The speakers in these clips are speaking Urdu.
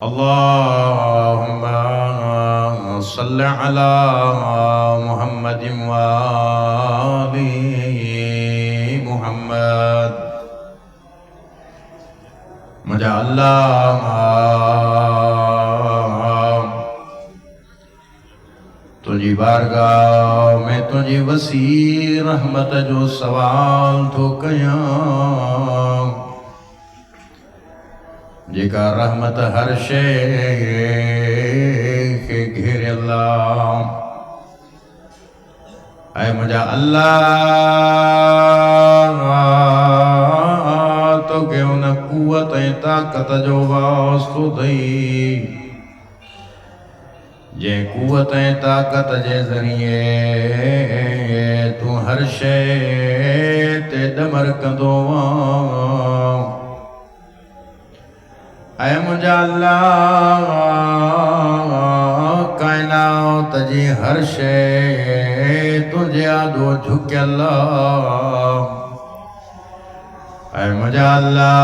اللهم صل على محمد وآل محمد مجھے اللہ تجھی بارگاہ میں تجھی وسیع رحمت جو سوال تو کیاں جکا رحمت ہر شے کے گھر اللہ اے مجھا اللہ تو کہ ان قوت طاقت جو واسطو دئی جے قوت طاقت جے ذریعے تو ہر شے تے دمر کندو اے مجھا اللہ کائنات جی ہر شے تجھے آدھو جھک اللہ اے مجھا اللہ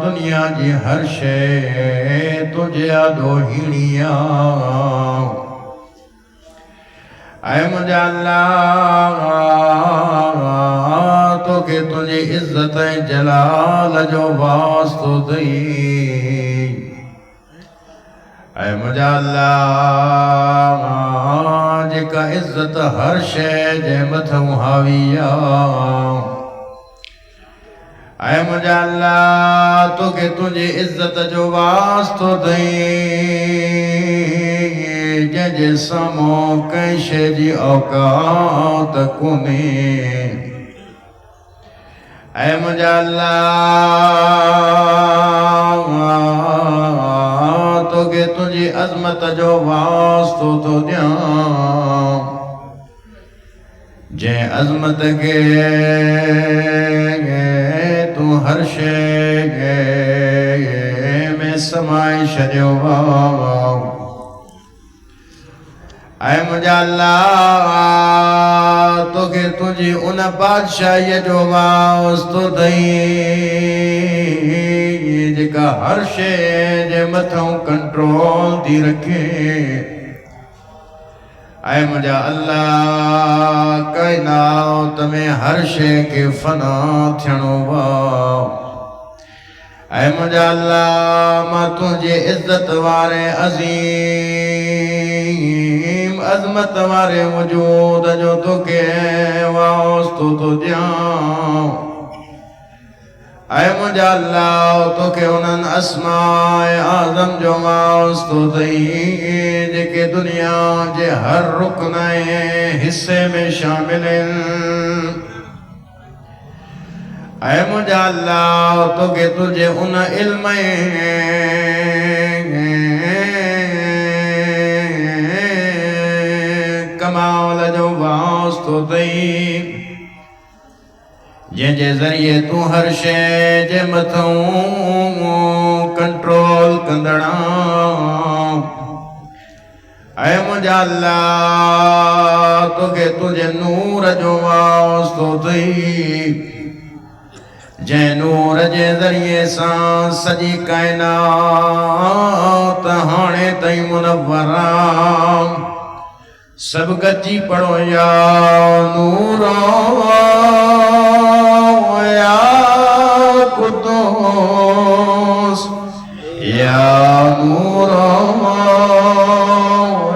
دنیا جی ہر شے تجھے آدھو ہینیا اے مجھا اللہ تو کہ تجھے عزت جلال جو واسطو دئی اے مجھا اللہ جکا عزت ہر شے جے متھوں حاویہ اے مجھا اللہ تو کہ تجھے عزت جو واسطو دئی جے جے سامو کئی شے جی اوقات کونے اے مجھا اللہ تو کہ تجھی عظمت جو واسطو تو دیاں جے عظمت کے تو ہر شے میں سمائی شجو اے مجھا اللہ تو کہ تجھی ان بادشاہی جو واسطو دئی جکا ہر شے جے متھوں کنٹرول دی رکھے اے مجھا اللہ کائنات میں ہر شے کے فنا تھیانو اے مجھا اللہ ماں تجھے عزت وارے عظیم عظمت وارے وجود جو تو کہ واسطو تو دیاں اے مجھا اللہ تو کہ انہاں اسماء اعظم جو واسطو دئی جے کہ دنیا جے ہر رکن حصے میں شامل ہیں اے مجھا اللہ تو کہ تجھے ان علم کمال جو واسطو دئی جے جے ذریعے تو ہر شے جے متھوں کنٹرول کندڑا اے مجھا اللہ تو کہ تجھے نور جو واسطو دئی جے نور جے ذریعے سان سجی کائنات ہانے تئی منورام سب گجی پڑھو یا نورا یا قدوس یا نورا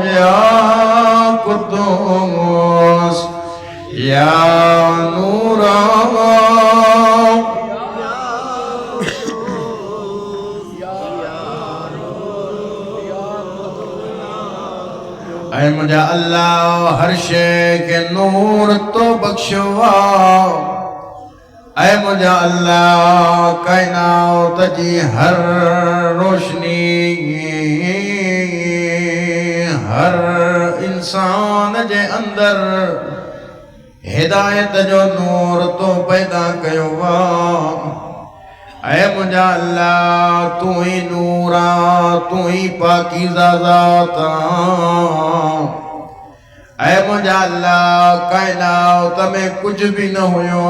یا قدوس یا نورا اے مجھا اللہ ہر شے کے نور تو بخشوا اے مجھا اللہ کائنات جی ہر روشنی ہر انسان جے اندر ہدایت جو نور تو پیدا کیوا اے مجھا اللہ تو ہی نورا تو ہی پاکیزہ ذاتا اے مجھا اللہ کائنات میں کچھ بھی نہ ہویا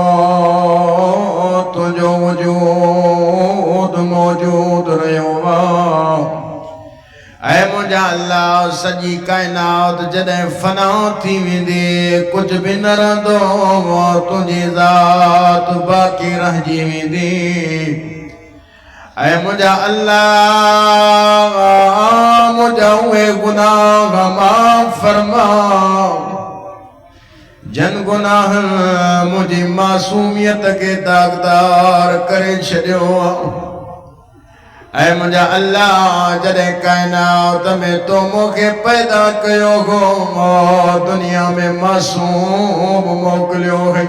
تو جو وجود موجود رہو اے مجھا اللہ سجی کائنات جدے فنا تھی ویندی کچھ بھی نہ رہندو تجھی ذات باقی رہ جی ویندی اے مجھا اللہ مجھا ہوئے گناہ معاف فرما جن گناہ مجھے معصومیت کے داغدار کرے چھڑیو اے مجھا اللہ جدے کائنات میں تو موقع پیدا کیو گو دنیا میں معصوم موکلیو ہے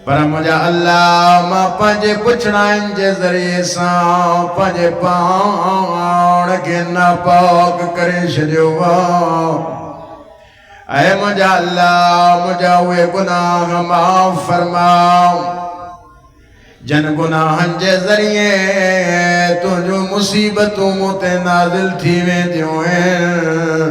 پر مجھا اللہ ماں پانجے پچھڑائن جے ذریعے ساں پانجے پاؤں کے ناپاک کرے چھڑیو اے مجھا اللہ مجھا ہوئے گناہ معاف فرما جن گناہن جے ذریعے تو جو مصیبتوں موتے نازل تھی میں دیوں ہیں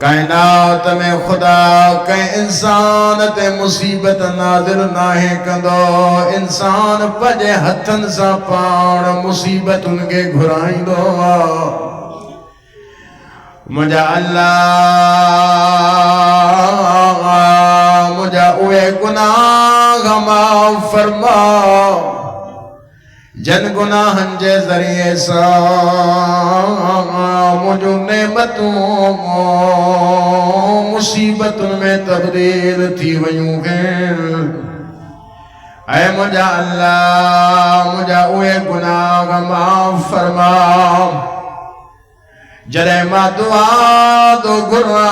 کائنات میں خدا کہیں انسان تے مصیبت نازل ناہے کندو انسان پجے ہتھن سا پاؤں مصیبت ان کے گھرائیں دو مجھا اللہ مجھا اوے گناہ معاف فرما جن گناہن جے ذریعے سا مجھو نعمتوں مصیبتوں میں تبدیل تھی ویوں گے اے مجھا اللہ مجھا اوے گناہ معاف فرما جرے ما دعا دو گھرا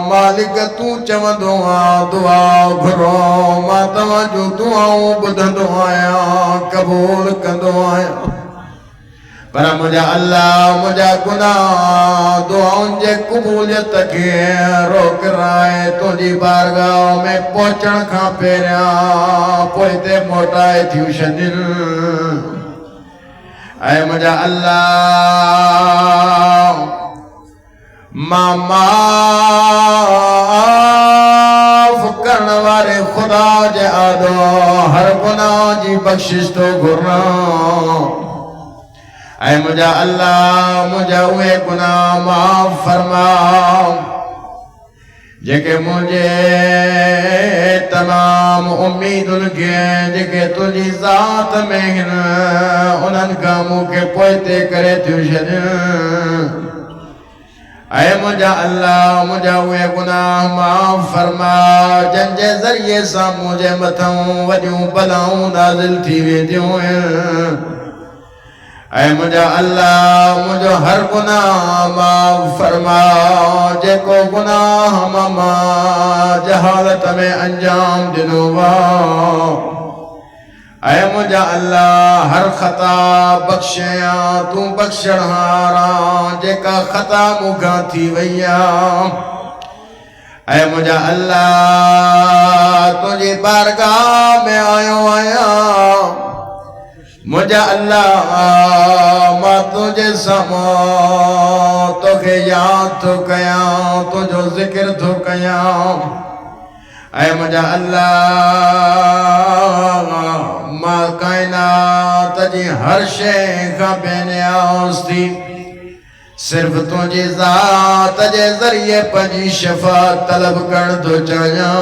مالک تو چو دعا گھرو ما توجہ دعاؤں بدھندو آیا قبول کندو آیا پر مجھا اللہ مجھا گناہ دعاؤں جے قبولیت کے روک رائے تو جی بارگاہ میں پہنچن کھا پیریا پوئیتے موٹائے تھیو شدن اے مجھا اللہ معاف کرن والے خدا جے آدو ہر گناہ جی بخشش تو گھرنا اے مجھا اللہ مجھا ہوئے گناہ معاف فرما جے کہ مجھے تمام امید ان کے جے کہ تجھی ذات میں انہن کاموں کے پوئیتے کرے تیوشن اے مجھا اللہ مجھا ہوئے گناہ معاف فرما جن جے ذریعے سا مجھے متھوں وجوں بلاؤں نازل تھی ویدیوں اے مجھا اللہ مجھو ہر گناہ معاف فرما جے کو گناہ ماما جہالت میں انجام دنوا اے مجھا اللہ ہر خطا بخشیاں تو بخشن ہارا جے کا خطا مگا تھی ویا اے مجھا اللہ تجھے بارگاہ میں آیوں آیا مجھا اللہ ما تجھے سما توکے یاد تو کیا تجھو ذکر تو کیا اے مجھا اللہ ما کائنات جی ہر شے کا بینے آس تھی صرف تجھے ذات جے ذریعے پجی شفاعت طلب کر دو چاہیا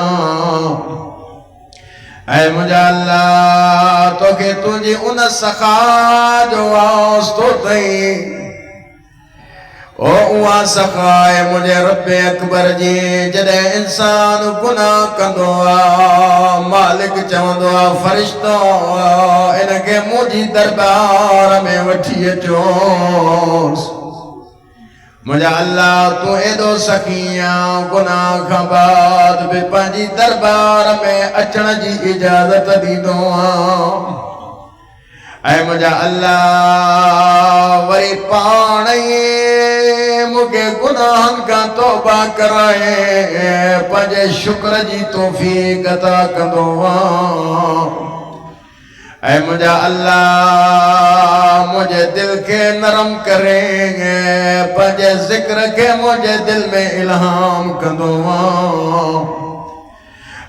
اے مجھا اللہ تو کہ تجھے ان سخا جو آستو تھی اوہ سخائے مجھے رب اکبر جی جدے انسان گناہ کندوا مالک چوندوا فرشتو انکے مجھے دربار میں وٹھیے چوس مجھا اللہ تو ایدو سکیاں گناہ کا بعد بے پانجی دربار میں اچھنا جی اجازت دی دعا اے مجھا اللہ وری پانے مجھے گناہن کا توبہ کرائے پانجے شکر جی توفیق عطا کندوا اے مجھا اللہ مجھے دل کے نرم کریں گے پجے ذکر کے مجھے دل میں الہام کندوا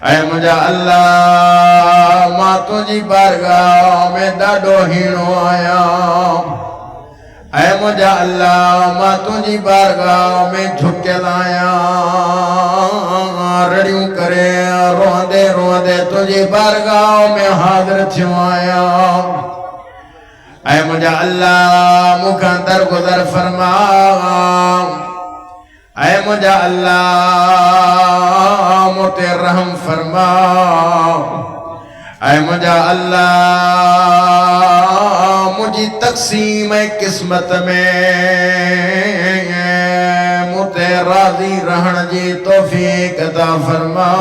اے مجھا اللہ ماں تجھی بارگاہ میں ڈاڈو ہینو آیا اے مجھا اللہ ماں تجھی بارگاہ میں جھکے لایا رڑیوں کرے روندے تجھی بارگاہ میں حاضر تھیوں آیا اے مجھا اللہ مکھاں درگزر فرما اے مجھا اللہ مجھے رحم فرما اے مجھا اللہ مجھے تقسیم قسمت میں مجھے راضی رہن جی توفیق عطا فرما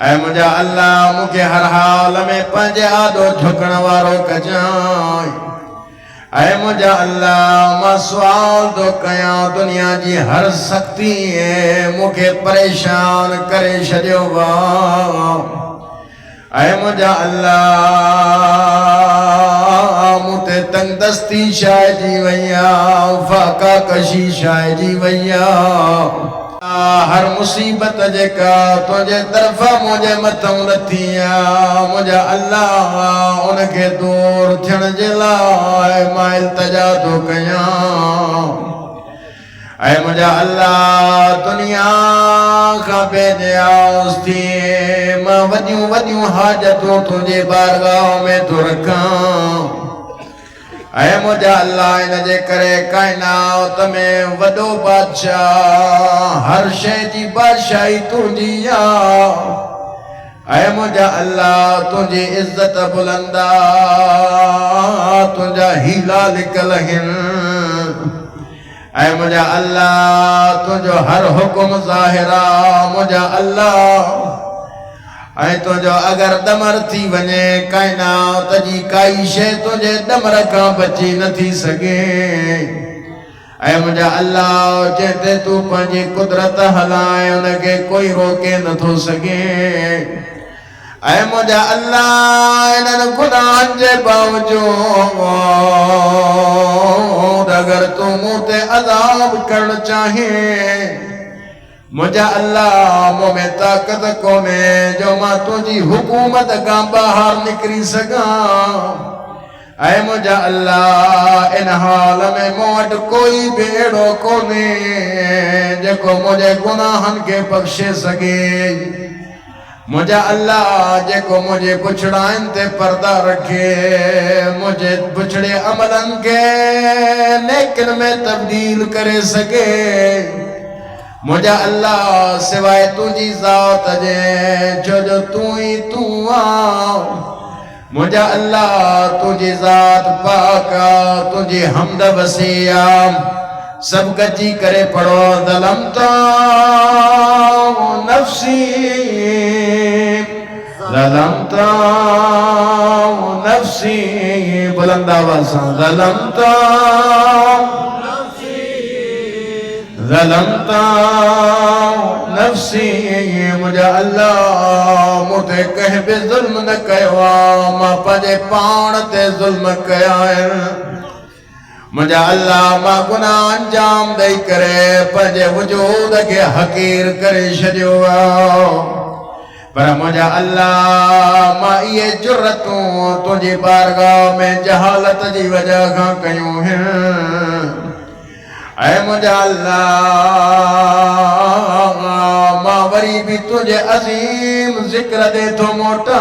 اے مجھا اللہ مجھے ہر حال میں پنجے آدھو جھکن وارو کجائیں اے مجھا اللہ ماں سوال دو کیا دنیا جی ہر سکتی ہے مجھے پریشان کرے شجو با اے مجھا اللہ مجھے تنگ دستی شاہ جی ویا فاقہ کشی شاہ جی ویا ہر مصیبت جے کا تجھے طرفہ مجھے متوں لتھیا مجھا اللہ ان کے دور تھن جلائے ماں التجا تو کیا اے مجھا اللہ دنیا کا بے اس تھی ماں ودیوں حاجتوں تجھے بارگاہ میں تو رکھاں اے مجھا اللہ انجے کرے کائنات میں وڈو بادشاہ ہر شے جی بادشاہی تجھی اے مجھا اللہ تجھی عزت بلندہ تجھا ہیلا لکل ہن اے مجھا اللہ تجھو ہر حکم ظاہرہ مجھا اللہ اے تو جو اگر دمر تھی ونے کائنات جی کائی شے تجھے دمر کا بچی نہ تھی سگے اے مجھا اللہ جیتے تو پنجی قدرت ہلائے انکے کوئی روکے نہ تھو سگے اے مجھا اللہ انہن گناہ جے باوجود اگر تو موتے عذاب کرنا چاہیں مجھا اللہ مو میں طاقت کو میں جو ماں تجھی حکومت کا باہر نکری سگا اے مجھا اللہ ان حال میں موٹ کوئی بیڑو کو نے جے کو مجھے گناہن کے بخشے سگے مجھا اللہ جے کو مجھے پچھڑا انتے پردہ رکھے مجھے پچھڑے عملن کے لیکن میں تبدیل کرے سگے مجھا اللہ سوائے تجھی ذات جے جو تو ہی تو مجھا اللہ تجھی ذات پاکا تجھی حمد وسیع سب گجی کرے پڑھو ظلمتا نفسی ظلمتا نفسی بلند آواز ظلمتا ظلمتا نفسی مجھا اللہ مجھے کہہ بے ظلم نہ کہوا ماں پجے پانتے ظلم کیا ہے مجھا اللہ ماں گناہ انجام دے کرے پجے وجود کے حقیر کرے شجوا پر مجھا اللہ ماں یہ جرتوں تجھے بارگاہ میں جہالت جی وجہ کھاں کیوں ہیں اے مجھا اللہ ماں وری بھی تجھے عظیم ذکر دے تو موٹا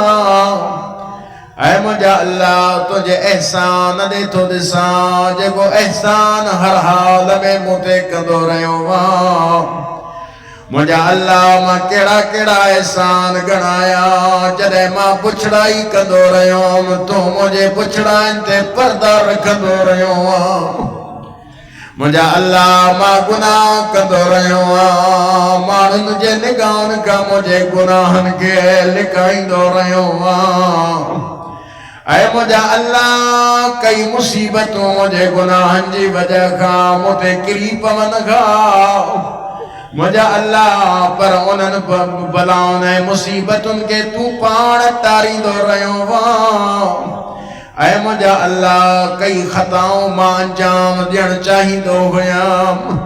اے مجھا اللہ تجھے احسان دے تو دسان جے کو احسان ہر حال میں موتے کندو رہے ہوا مجھا اللہ ماں کیڑا کیڑا احسان گنایا جدے ماں پچھڑائی کندو رہے ہوں تو مجھے پچھڑا انتے پردہ رکھندو رہے ہوں مجھا اللہ ماں گناہ کندو رہے ہوں مارن جے نگان کا مجھے گناہن کے لکھائیں دو رہے ہوں اے مجھا اللہ کئی مصیبتوں مجھے گناہن جی وجہ کا مجھے قریب من گا مجھا اللہ پر انہن بلاؤں مصیبتوں کے تو پان تاری دو رہے ہوں اے مجھا اللہ کئی خطاؤں ماں انجام دیڑ چاہی دو گیام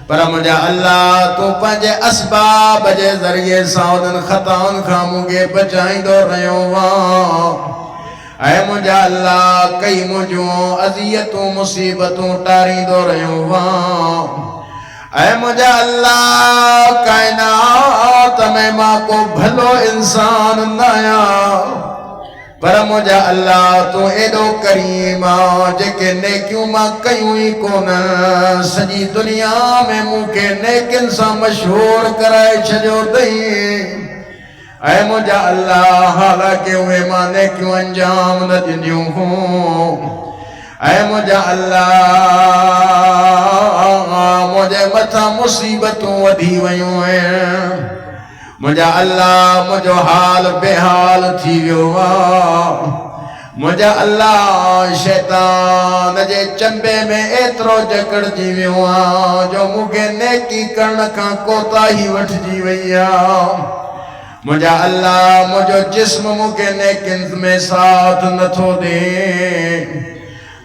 پر مجھا اللہ تو پنجے اسباب جے ذریعے ساودن خطان خاموگے بچائیں دو رہیوں وہاں اے مجھا اللہ کئی مجھوں عذیتوں مصیبتوں ٹاری دو رہیوں وہاں اے مجھا اللہ کائنات میں ماں کو بھلو انسان نایا پر مجھا اللہ تو ایڈو کریمہ جے کے نیکیوں ماں کیوں ہی کونا سجی دنیا میں موکے نیکن سا مشہور کرائے چھجو دیں اے مجھا اللہ حالانکہ ہوئے ماں نیکیوں انجام نہ دنیوں ہوں اے مجھا اللہ مجھے متھا مصیبتوں ودھی ویوں ہیں مجھا اللہ مجھو حال بے حال تھی ویوا مجھا اللہ شیطان جے چنبے میں ایترو جکڑ جی ویوا جو مکے نیکی کرن کا کوتا ہی وٹھ جی ویا مجھا اللہ مجھو جسم مکے نیکن میں ساتھ نہ تھو دے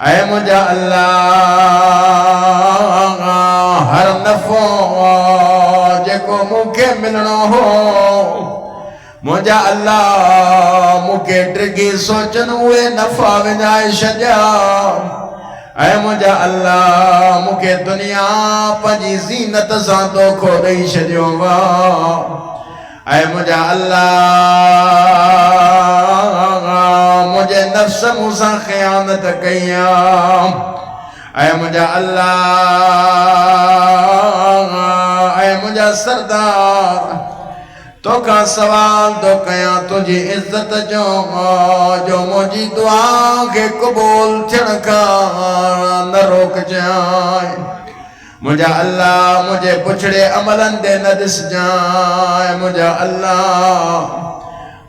اے مجھا اللہ ہر نفع جے کو مکے ملنا ہو مجھا اللہ مکے ڈرگی سوچن ہوئے نفع ونائے شجا اے مجھا اللہ مکے دنیا پنجی زینت ساتھو کھو دئی شجوں گا اے مجھا اللہ مجھے نفس موسیٰ خیانت کیا اے مجھا اللہ اے مجھا سردار تو کا سوال دو کیا تجھے عزت جو مجھے دعا کے قبول چھڑکا نہ روک جائے مجھا اللہ مجھے پچھڑے عملن دے نہ دس جائے مجھا اللہ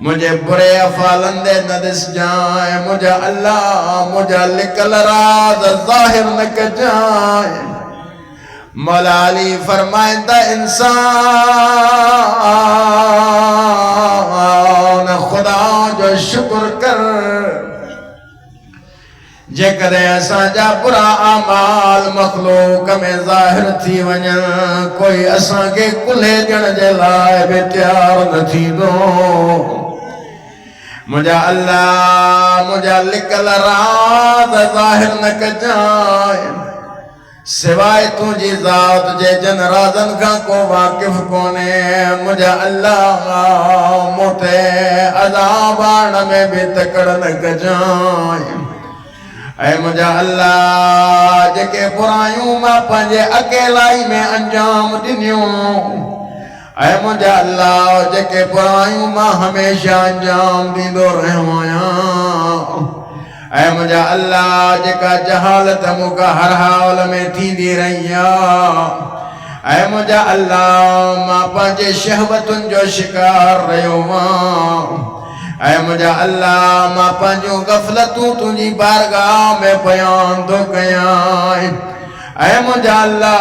مجھے برے افعالن دے نہ دس جائے مجھا اللہ مجھا لکل راز ظاہر نہ کر جائے مولا علی فرمائندہ انسان خدا جو شکر کر جے کرے ایسا جا برا اعمال مخلوق میں ظاہر تھی ونجن کوئی ایسا کے کلے جن جے لائے بے تیار نہ تھی دو مجھا اللہ مجھا لکل راز ظاہر نہ کر جائے سوائے تجھی ذات جے جن رازن کا کو واقف کونے مجھا اللہ موتے عذاب آن میں بھی تکڑ نہ کر جائے اے مجھا اللہ جے کے برائیوں ماں پنجے اکیلائی میں انجام دنیوں اے مجھا اللہ جے کے برائیوں ماں ہمیشہ انجام دی دو رہوایاں اے مجھا اللہ جے کا جہالت موکا ہر حال میں تھی دی رہیا اے مجھا اللہ ماں پنجے شہوتن جو شکار رہیوں اے مجھا اللہ ماں پنجو غفلتوں تجھی بارگاہ میں بیان دو گیا اے مجھا اللہ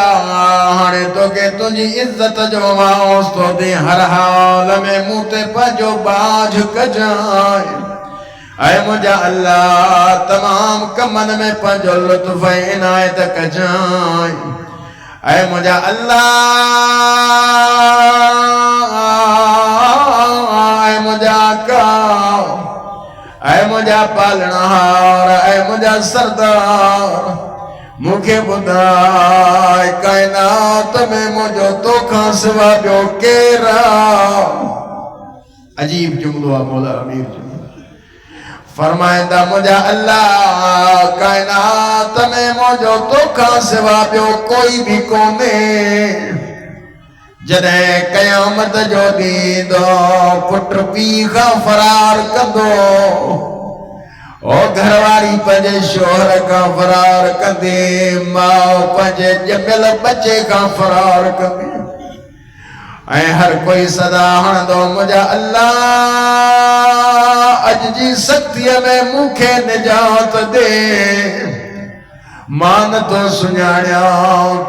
ہانے تو کہ تجھی عزت جو ماؤس تو دی ہر حال میں موتے پنجو باج کجائے اے مجھا اللہ تمام کمن میں پنجو لطف عنایت کجائے اے مجھا اللہ اے مجھا کا اے مجھا پالنہار اے مجھا سردار مکھے بدائے کائنات میں مجھو تو کھان سوا بیو کیرا عجیب جملہ مولا امیر جملہ فرمائندہ مجھا اللہ کائنات میں مجھو تو کھان سوا بیو کوئی بھی کونے جدے قیامت جو دیدو پٹر پیخا فرار کدو او گھرواری پجے شوہر کا فرار کدے ماں پجے جمل بچے کا فرار کدے اے ہر کوئی صدا ہن دو مجھا اللہ اج جی سکتی میں مکھے نجات دے مان تو سنیاڑیا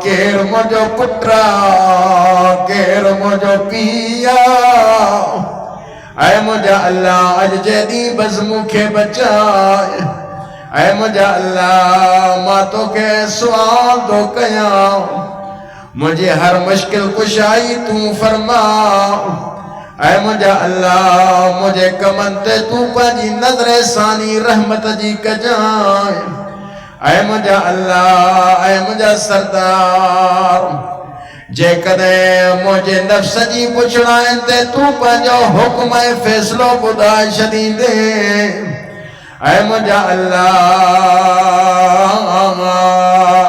کیر مجھو پٹرا کیر مجھو پیا اے مجھا اللہ اج جیدی بز مکھے بچائے اے مجھا اللہ ماں تو کے سوال دو کیا مجھے ہر مشکل کشائی تو فرما اے مجھا اللہ مجھے کمنتے تو پاجی نظر ثانی رحمت جی کجائے اے مجھا اللہ اے مجھا سردار جے کدے مجھے نفس جی پچھڑائیں تے تو پاجو حکم فیصلو بدائے شدید اے مجھا اللہ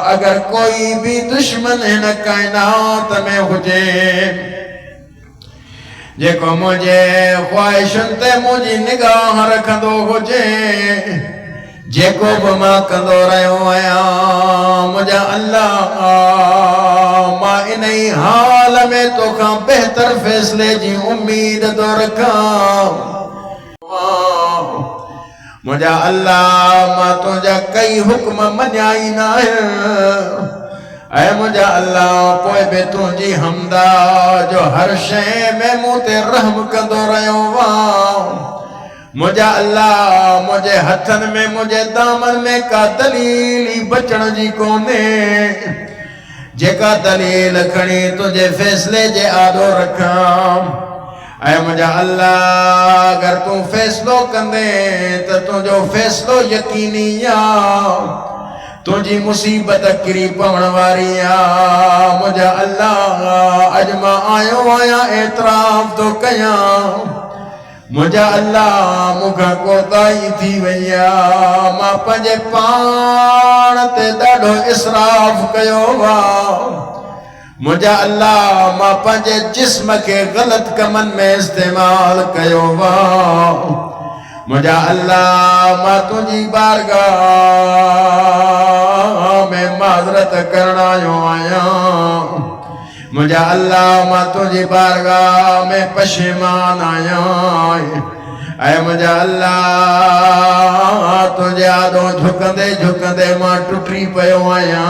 اگر کوئی بھی دشمن ہے نہ کائنات میں ہوجے جے کو مجھے خواہشن تے مجھے نگاہ رکھندو ہوجے جے کو بما کندو رہو آیا مجھا اللہ ماں انہی حال میں تو کھاں بہتر فیصلے جی امید دو رکھا مجھا اللہ ماں تجھا کئی حکم منیائی نہ ہے اے مجھا اللہ کوئی بے تجھی حمدہ جو ہر شے میں موتے رحم کندو رہو مجھا اللہ مجھے ہتھن میں مجھے دامن میں کا دلیلی بچن جی کونے جے کا دلیل کھڑی تجھے فیصلے جے آدھو رکھا اے مجھا اللہ اگر تو فیصلو کندے تو تجھو فیصلو یقینی یا تجھی مصیبت کری پونواری یا مجھا اللہ اجمع آیو آیا اعتراف تو کیا مجھا اللہ مکھا کوتائی تھی ویا ماں پنجے پانتے ڈاڑھو اسراف کیو وا مجھا اللہ ماں پنجے جسم کے غلط کمن میں استعمال کیو وا مجھا اللہ ماں تجھی بارگاہ میں معذرت کرنا یوں آیا مجھا اللہ ماں تجھی بارگاہ میں پشیمان آیا اے مجھا اللہ تجھے آدھو جھکندے ماں ٹوٹری پیو آیا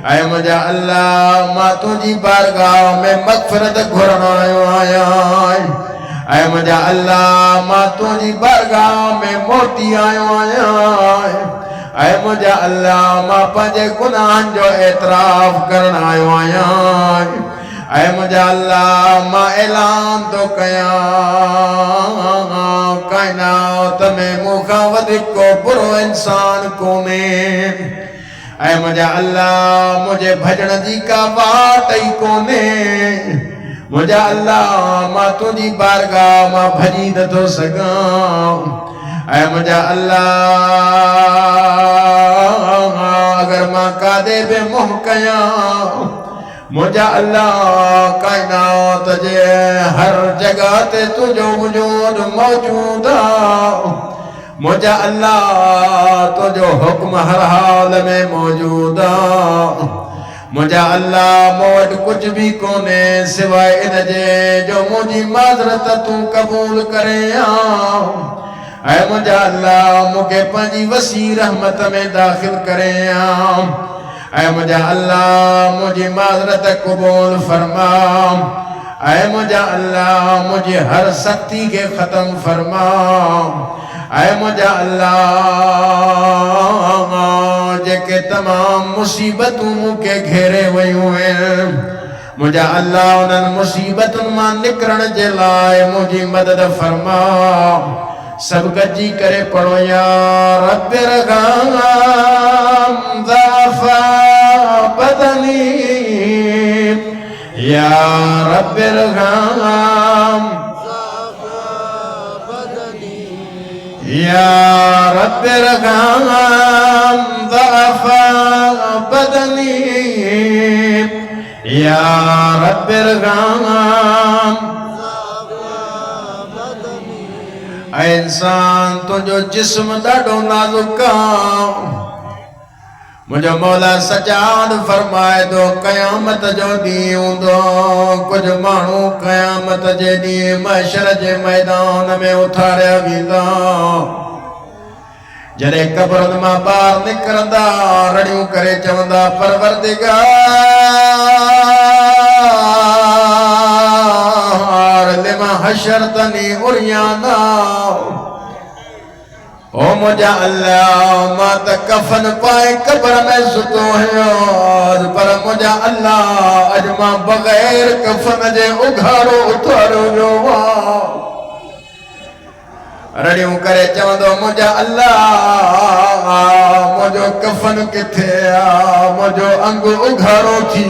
اے مجھا اللہ ماں تجھی بارگاہ میں مغفرت گھرنا آیا اے مجھا اللہ ماں تجھی بارگاہ میں موتی آیا اے مجھا اللہ ماں پنجے گناہن جو اعتراف کرنا آیا اے مجھا اللہ ماں اعلان تو کیا کائنات میں مخاوت کو برو انسان کونے اے مجھا اللہ مجھے بھجن جی کا واٹئی کونے مجھا اللہ ماں تجھی بارگاہ ماں بھجی دتو سگاں اے مجھا اللہ اگر ماں قادے بے محکیاں مجھا اللہ کائنات جے ہر جگہ تے تجھو وجود موجودہ مجھا اللہ تجھو حکم ہر حال میں موجودہ مجھا اللہ موٹ کچھ بھی کونے سوائے انجے جو مجھے معذرت تو قبول کرے اے مجھا اللہ مجھے پنجی وسیع رحمت میں داخل کرے اے مجھا اللہ مجھے معذرت قبول فرما اے مجھا اللہ مجھے ہر سختی کے ختم فرما اے مجھا اللہ جے کے تمام مصیبتوں کے گھیرے ہوئے ہوئے مجھا اللہ انہاں مصیبتوں ماں نکرن جلائے مجھے مدد فرما سب گجی کرے پڑھو یا رب ارغام ضعفا بدنی یا رب ارغام یا رب ارغام ضعفا بدنی یا رب ارغام اے انسان تو جو جسم ڈاڑو نازکا مجھے مولا سجاد فرمائے دو قیامت جو دیوں دو کچھ مانو قیامت جے دی محشر جے میدان میں اتھارے ویلا جڑے قبر ماں بار نکرندا رڑیوں کرے چوندا پروردگار لما حشرتنی عریانا او مجھا اللہ ما تا کفن پائے قبر میں ستو ہے پر مجھا اللہ اجما بغیر کفن جے اگھارو اتارو جو رڑیوں کرے چوندو مجھا اللہ مجھو کفن کتھے مجھو انگ اگھارو تھی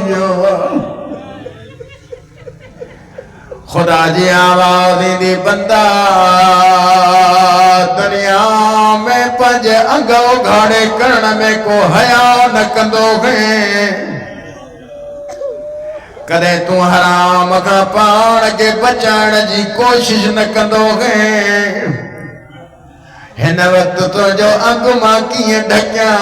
خدا جی آوازی دی بندہ دنیا میں پنج انگو گھاڑے کرن میں کو حیا نہ کندو گئے کدے تو حرام کا پان کے بچان جی کوشش نہ کندو گئے ہن وقت تو جو انگ ماں کیے ڈھکیا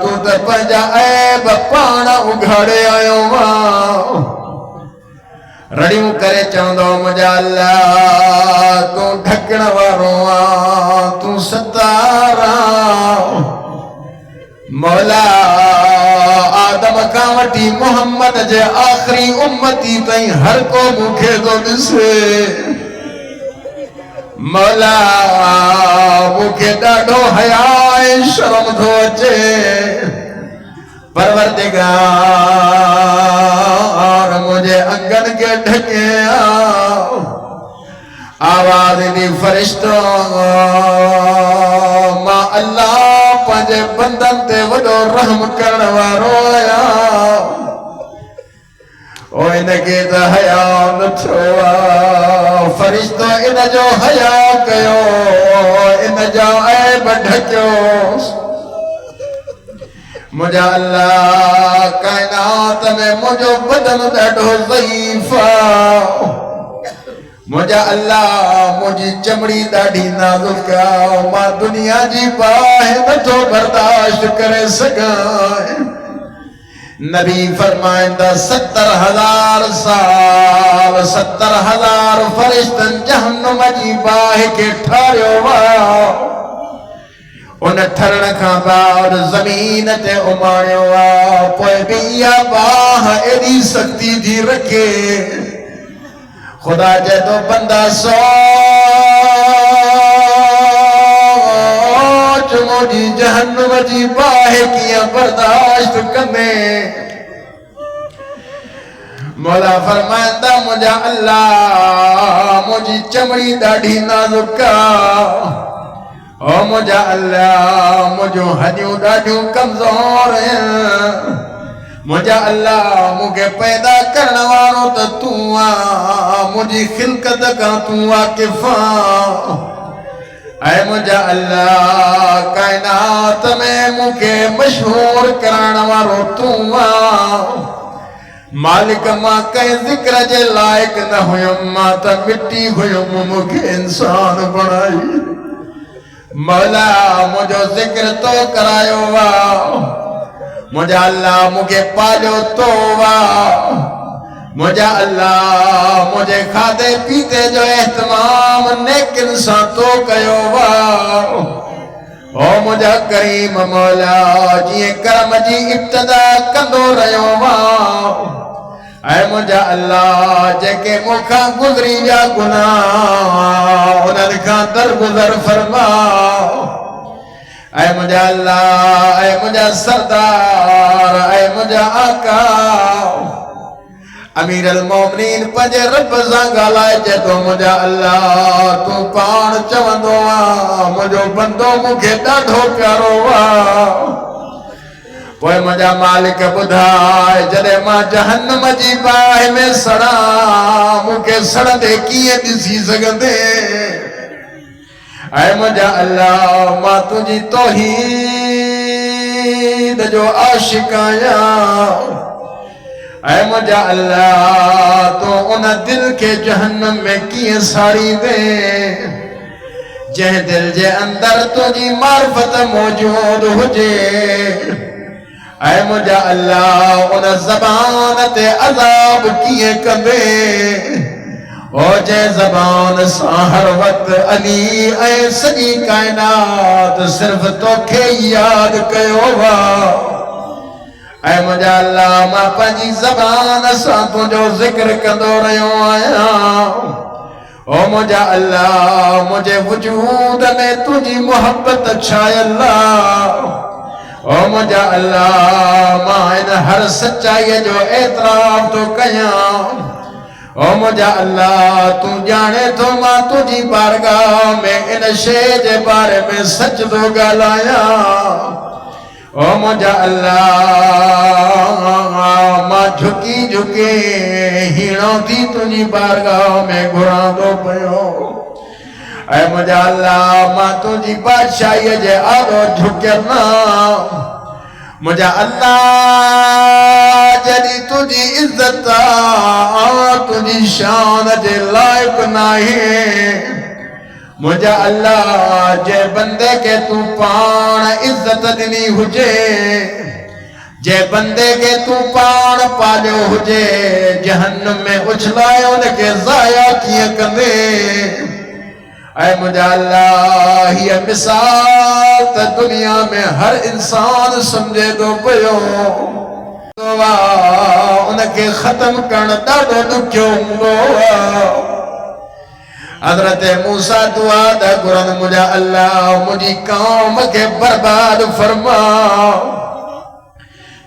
تو تے پنجا عیب پانا اگھاڑے آئیو ماں رڑیوں کرے چاندو مجھا اللہ تو ڈھکن وارو تو ستارا مولا آدم کاوٹی محمد جے آخری امتی تائیں ہر کو مکھے دو دسے مولا مکھے ڈاڑو حیائے شرم دھو چے پروردگار مجھے انگن کے ڈھکے آواز دی فرشتوں ماں اللہ پنجے بندن تے وڈو رحم کرنوا رویا او انگے دا حیا نتھوا فرشتوں ان جو حیا کیو ان جو عیب ڈھکیو مجھا اللہ کائنات میں مجھو بدن ڈھو ضعیفہ مجھا اللہ مجھے چمڑی ڈاڑھی نازکا ماں دنیا جی باہ نہ تو برداشت کرے سگائے نبی فرمائندہ 70,000 سال 70,000 فرشتن جہنم جی باہ کے ٹھاریو واہ ان ٹھرن کھا بعد زمین تے اماڑیو پوئے بیا باہ ایڈی سکتی دی رکھے خدا جے تو بندہ سوچ مجھے جہنم جی باہ کیا برداشت کرنے مولا فرمائندہ مجھا اللہ مجھے چمڑی ڈاڑھی نازکا او مجھا اللہ مجھو ہڈیوں ڈاڑھیوں کمزور ہیں مجھا اللہ مجھے پیدا کرنا وارو تا تو مجھے خلقت کا تو واقفا اے مجھا اللہ کائنات میں مجھے مشہور کرنا وارو تو مالک ماں کہیں ذکر جے لائق نہ ہویم ماں تا مٹی ہویم مجھے انسان بنائی مولا مجھو ذکر تو کرایو وا مجھا اللہ مجھے پالو تو وا مجھا اللہ مجھے کھادے پیتے جو احتمام نیک انسان تو کیو وا او مجھا کریم مولا جی کرم جی ابتدا کندو رہیو وا اے مجھا اللہ جے کے مکھا گزری جا گناہ انہاں کھا در گزر فرما اے مجھا اللہ اے مجھا سردار اے مجھا آقا امیر المومنین پنجے رب زنگا لائے جے تو مجھا اللہ تو پان چوندو مجھو بندو مکھے ڈاڑھو پیارو پوئے مجھا مالک بدھائے جدے ماں جہنم جی باہ میں سڑا مکھے سڑ دے کیے دسی سگندے اے مجھا اللہ ماں تجھی توحید جو عاشق آیا اے مجھا اللہ تو انہ دل کے جہنم میں کیے ساڑی دے جہ دل جے اندر تجھی معرفت موجود ہو جے اے مجھا اللہ ان زبان تے عذاب کیے کندے او جے زبان ساہر وقت علی اے سجی کائنات صرف تو کھے یاد کیو وا اے مجھا اللہ ماں پنجی زبان سا تو جو ذکر کندو رہیو آیا او مجھا اللہ مجھے وجود میں تجھی محبت چھائے اللہ او مجھا اللہ مائن ہر سچائی جو اعتراف تو کیاں او مجھا اللہ تو جانے تو ماں تجھی بارگاہ میں ان شے جے بارے میں سچ تو گالایا او مجھا اللہ ماں جھکی جھکے ہیڑوں تھی تجھی بارگاہ میں گھران دو پیو اے مجھا اللہ ماں تجھی بادشاہی جے آدھو جھکرنا مجھا اللہ جدی تجھی عزت تجھی شان جے لائق نہیں مجھا اللہ جے بندے کے تو پان عزت دنی ہجے جے بندے کے تو پان پالیو ہجے جہنم میں اچھلائے ان کے ضائع کیے کندے اے مجھا اللہ یہ مثال تا دنیا میں ہر انسان سمجھے دو پیو ان کے ختم کرنا دادو دکھوں گو حضرت موسیٰ دعا دا قرآن مجھا اللہ مجھے قوم کے برباد فرما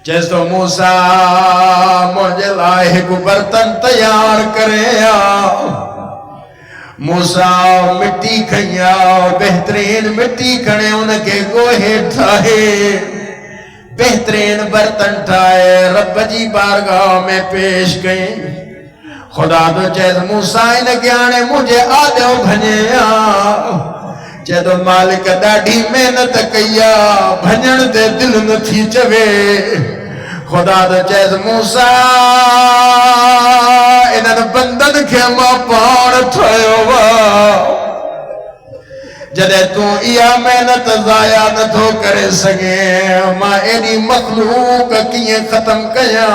جیسو موسیٰ مجھے لائے کو برتن تیار کرے موسیٰ مٹی کھیا بہترین مٹی کھنے ان کے گوہے ٹھائے بہترین برتن ٹھائے رب جی بارگاہ میں پیش گئیں خدا تو چیز موسیٰ انگیانے مجھے آدھو بھنیا جدو مالک ڈاڑھی محنت کیا بھنن دے دل نہ تھی چوے خدا تو چیز موسیٰ انہن بندن کے ماں پان ٹھائیو وا جدے تو یا محنت ضائع نہ تھو کرے سگے ماں اینی مخلوق کیے ختم کیا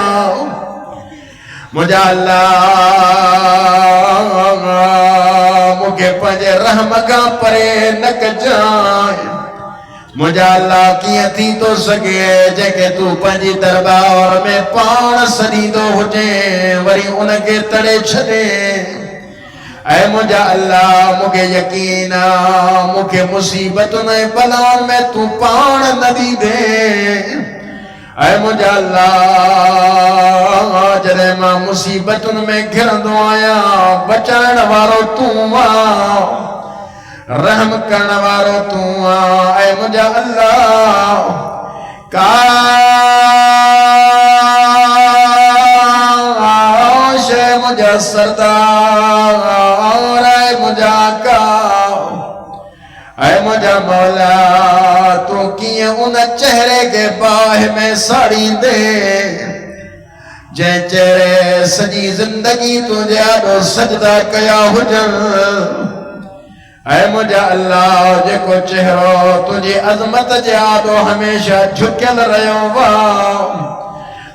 مجھا اللہ مجھے پنجے رحم کا پرے نک جائیں مجھا اللہ کیا تھی تو سگے جے کہ تو پنجی دربار میں پان سنی دو ہجے وری ان کے تڑے چھڑے اے مجھا اللہ مجھے یقینا مجھے مصیبت نے بلان میں تو پان ندی دے اے مجھا اللہ جدے ماں مصیبتن میں گھرندو آیا بچان وارو تو رحم کرن وارو تو اے مجھا اللہ کاش اے مجھا سردار اے مجھا اے مجھا مولا تو کیے ان چہرے کے باہ میں ساڑی دے جے چہرے سجی زندگی تجھے آدھو سجدہ کیا حجر اے مجھا اللہ جے کو چہرو تجھے عظمت جے آدھو ہمیشہ جھکل رہو وا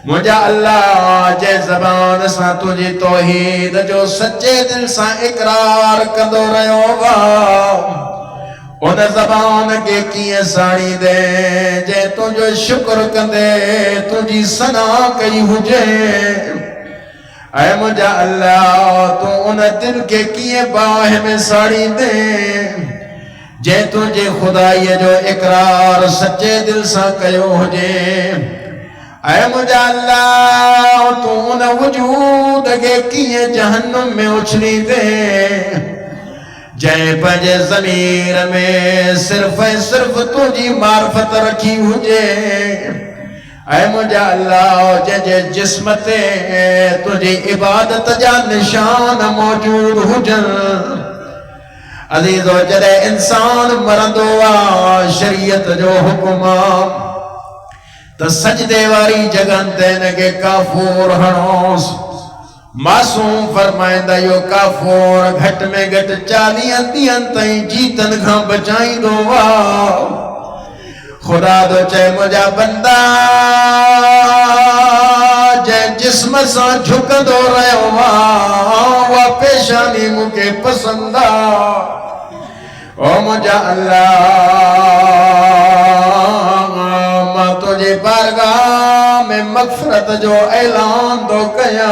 مجھا اللہ جے زبان سا تجھے توحید جو سچے دل سا اقرار کندو رہو وا ان زبان کے کیے ساڑی دے جے تجھو شکر کندے تجھی سنا کئی ہجے اے مجھا اللہ تو ان دل کے کیے باہ میں ساڑی دے جے تجھے خدای جو اقرار سچے دل سا کیو ہجے اے مجھا اللہ تو ان وجود کے کیے جہنم میں اچھلی دے جائے پجے ضمیر میں صرف تجھی معرفت رکھی ہوجے اے مجھا اللہ جے جسمتے تجھی عبادت جا نشان موجود ہوجن عزیزو جدے انسان مرندوا شریعت جو حکمہ تا سجدے واری جگن دینے کے کافور ہنوس معصوم فرمائندہ یو کافور گھٹ میں گھٹ چالیاں دیاں تائیں جیتن کھاں بچائیں دو خدا دو چاہے مجھا بندہ جے جسم سا جھک دو رہے ہوا پیشانی مکے پسندہ او مجھا اللہ ماں تجھے بارگاہ میں مغفرت جو اعلان دو کیا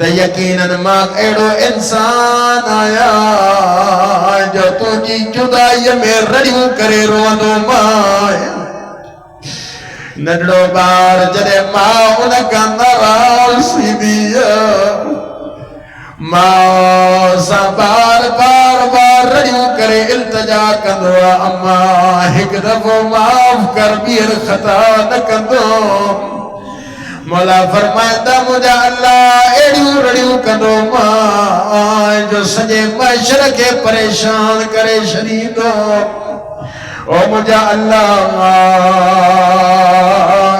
تے یقیناً ماں ایڑو انسان آیا جو تجھی جدائی میں رڑیوں کرے روندو ماں نڈڑو بار جدے ماں انکا نرال سی دیا ماں سا بار رڑیوں کرے التجا کندو اما ایک دفعہ معاف کر بیر خطا نہ کندو مولا فرمائدہ مجھا اللہ ایڑیوں رڑیوں کندو ماں جو سجے معاشرہ کے پریشان کرے شریدو او مجھا اللہ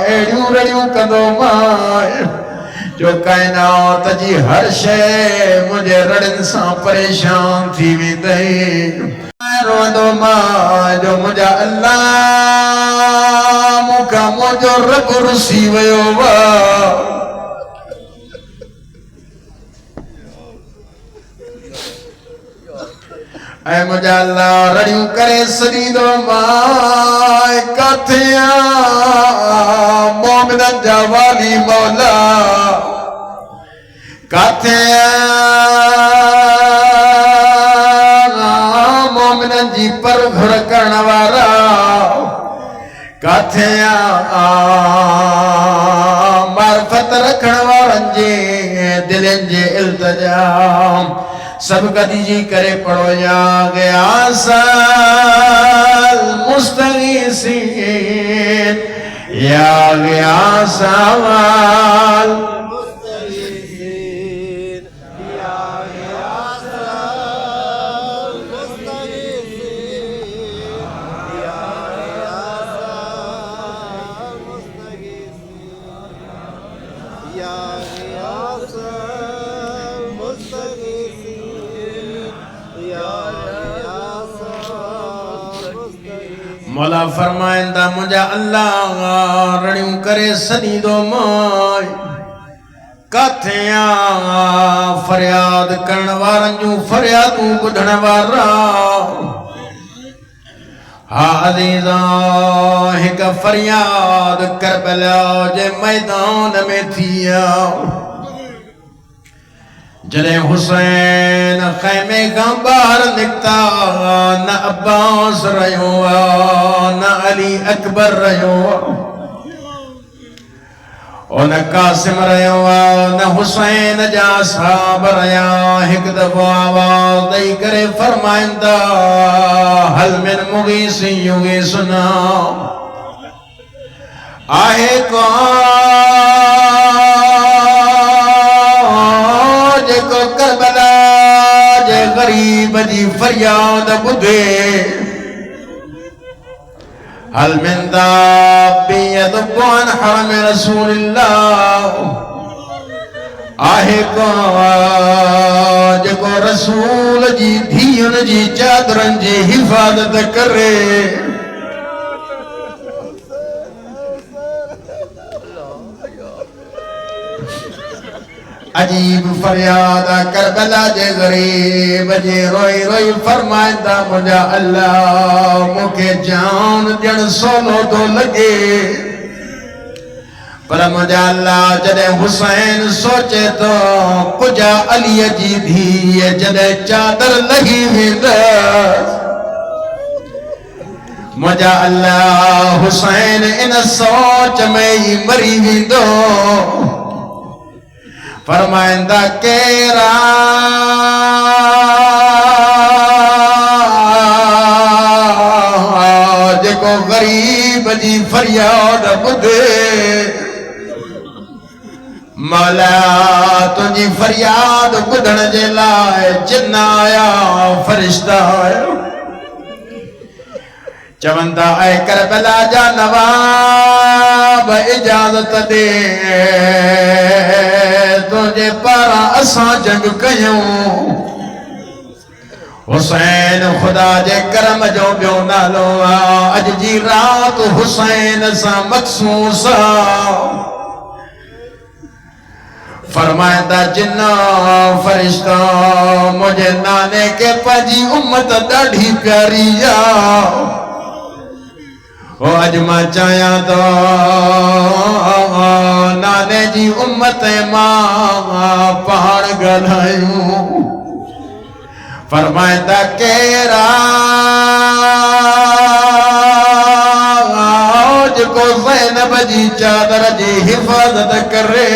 ایڑیوں رڑیوں کندو ماں جو کائنات جی ہر شے مجھے رڑن سا پریشان تھی بھی دئی روندو ماں جو مجھا اللہ مکا مجھو رب رسی ویو وا اے مجھا اللہ رڑیوں کرے سریدو ماں کاتھیاں مومنن جاوالی مولا کاتھیاں مومنن جی پر گھر کرنوارا کاتھیاں معرفت رکھنوارن جی دلن جی التجام سب کدی جی کرے پڑھو یا گیا سال مستغیثین یا گیا سال مستغیثین یا گیا سال مستغیثین یا گیا سال مستغیثین یا گیا سال مستغیثین مولا فرمائندہ مجھا اللہ رڑیوں کرے سنیدو مائی کاتھیاں فریاد کرنوارن جو فریادوں بدھنوارا عزیزاں ایک فریاد کربلا جے میدان میں تھیا جلے حسین خیمے کا باہر نکتا نہ عباس رہو نہ علی اکبر رہو نہ قاسم رہو نہ حسین جا صحاب رہا ایک دفعہ آواز دائی کرے فرمائندہ حل من مغیسی یغیسنا آہے کو کربلا جے غریب جی فریاد بدھے حل من دابی یدبو عن حرم رسول اللہ آہے کو جے کو رسول جی دھین جی چادرن جی حفاظت کرے عجیب فریاد کربلا جے غریب جے روئی روئی فرمائندہ مجھا اللہ مکے جان جن سولو تو لگے پر مجھا اللہ جدے حسین سوچے تو کجا علی جی بھی جدے چادر لگی ویندس مجھا اللہ حسین ان سوچ میں ہی مری ویندو فرمائندہ کیرا جے کو غریب جی فریاد بدھے مولا تجھی فریاد بدھن جے لائے جن آیا فرشتہ آیا چوندہ اے کربلا جا نواب اجازت دے تجھے پارا اساں جنگ کیوں حسین خدا جے کرم جو بیو نالو اج جی رات حسین سا مخصوصا فرمائدہ جنہ فرشتہ مجھے نانے کے پجی امت ڈاڑھی پیاری اج ماں چاہیاں تو نانے جی امت ماں پہاڑ گلائیوں فرمائے دا کیرا جکو زینب جی چادر جی حفاظت کرے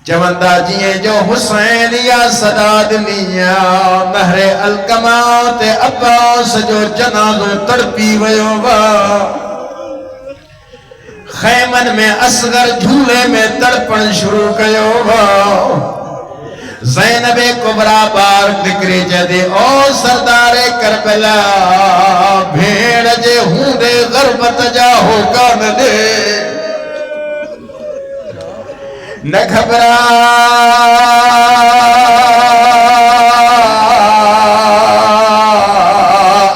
چوندہ جیے جو حسین یا سداد میاں نہر الکمات عباس جو جنازو تڑپی ویو وا خیمن میں اصغر جھولے میں تڑپن شروع کیو وا زینب کبرا بار نکری جدے او سردار کربلا بھیڑ جے ہوں دے غربت جا ہو کان دے نہ گھبرا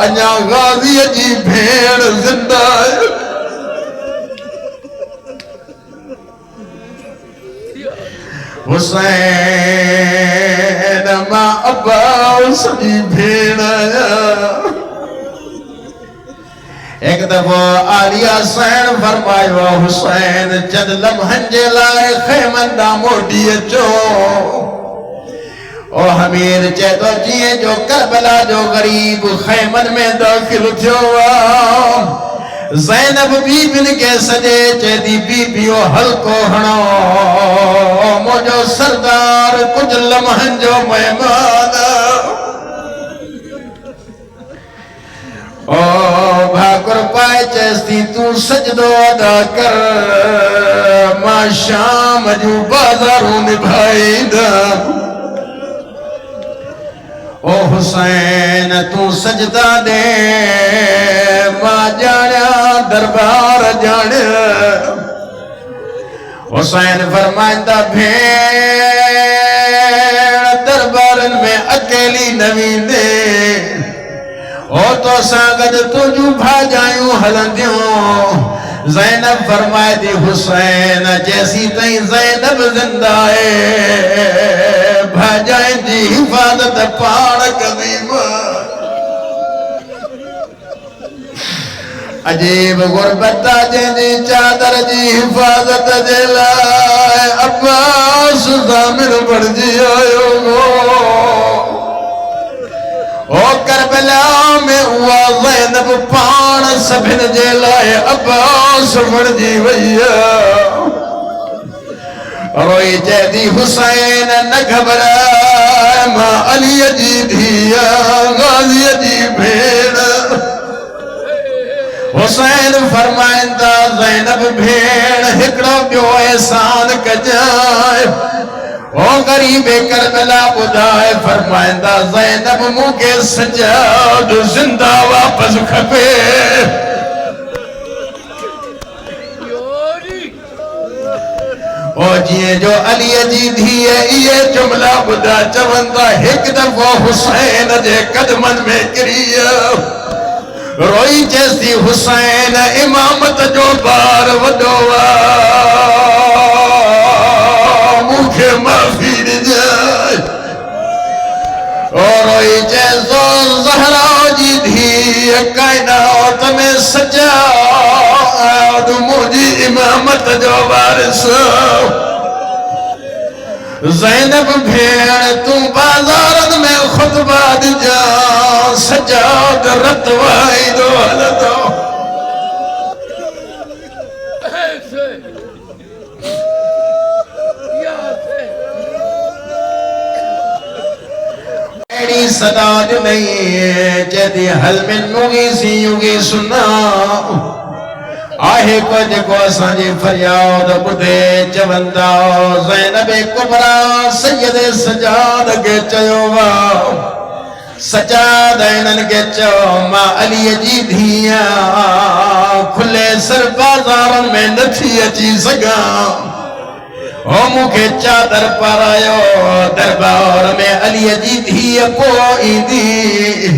انیا غازی جی بھیڑ زندہ ہے حسین ماں عباس جی بھیڑ آیا ایک دفعہ آلیہ حسین فرمائیو حسین جد لمحن جے لائے خیمن دا موٹی اچو او حمیر چیدو جیے جو کربلا جو غریب خیمن میں داخل تھو زینب بی بن کے سجے چیدی بی بیو حلقو ہنو موجو سردار کچھ لمحن جو مہمان او بھاکر پائے چیستی تو سجدو ادا کر ماں شام جو بازاروں نبھائی دا او حسین تو سجدہ دے ماں جانیا دربار جانیا حسین فرمائندہ بھیڑ دربارن میں اکیلی نوین دے او تو ساگد تو جو بھا جائیوں حلندیوں زینب فرمائے دی حسین جیسی تئیں زینب زندہ ہے بھا جائیں دی حفاظت پاڑ قدیم عجیب غربتہ جن جی چادر جی حفاظت جلائے عباس زامن بڑھ جی آئیو گو او کربلا میں ہوا زینب پان سبھن جلائے عباس بڑھ جی ویا روئی جیدی حسین نہ گھبرائے ماں علی جی دھیا غازی جی بھیڑ حسین فرمائندہ زینب بھیڑ ہکڑو بیو احسان کجائے او غریب کربلا بدائے فرمائندہ زینب موکے سجاد زندہ واپس کھپے او جیے جو علی جی دھیے یہ جملہ بدا چوندہ ایک دفعہ حسین جے قدمن میں کریا روئی جیسی حسین امامت جو بار ودوا مکھے معافی جائے اور روئی جیسو زہرا جی دھی کائنات میں سجاد مجھے امامت جو وارث زینب بھیڑ تم بازارت میں خطبہ دی جا سجاد رتوائی دو حلتو ایڈی صداد نہیں جدی حل من مغیسی یوگی سنا آہے کج کو سانجی فریاد بدے چوندہ زینب کبرا سید سجاد کے چیوہ سجاد اینن کے چو ماں علی جی دھیاں کھلے سر بازارن میں نتھی اچی سگا او مکھے چادر پر آئیو دربار میں علی جی دھیاں کوئی دی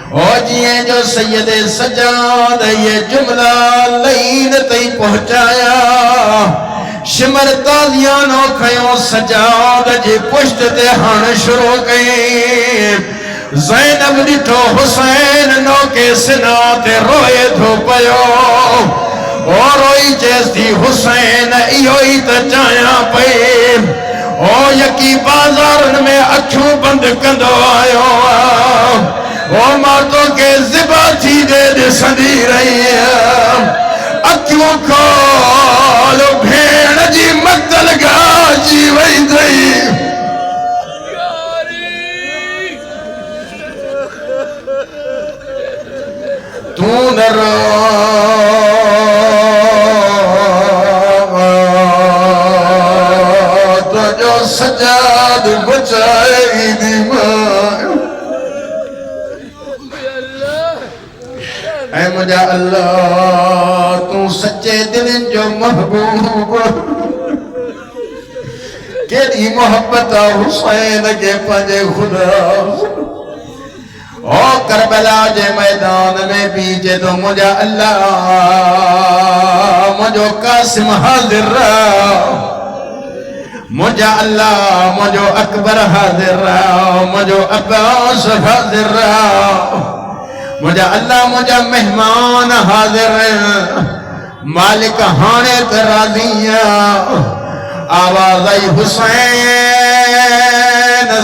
او جیے جو سید سجاد یہ جملہ لین تئی پہنچایا شمر تازیانو کھیوں سجاد جی پشت تے ہن شروع گئی زینب ڈٹھو حسین نو کے سنا تے روئے دھو پیو اور ہی چیستی حسین ایوئی تا چایا پہ او یکی بازارن میں اکھوں بند کندو آئیو او ماتوں کے زبا تھی دے سندی رہی اکھوں کھولو بھیڑ جی مقتل گا جی وئی دئی تو نہ رو تو جو سجاد بچائے دی ماں اے مجھا اللہ تو سچے دل جو محبوب کیڑی محبت حسین کے پنجے خدا او کربلا جے میدان میں بیچے تو مجھا اللہ مجھو قاسم حاضر رہا مجھا اللہ مجھو اکبر حاضر رہا مجھو عباس حاضر رہا مجھا اللہ مجھا مہمان حاضر رہا مالک ہانے ترازیاں آواز آئی حسین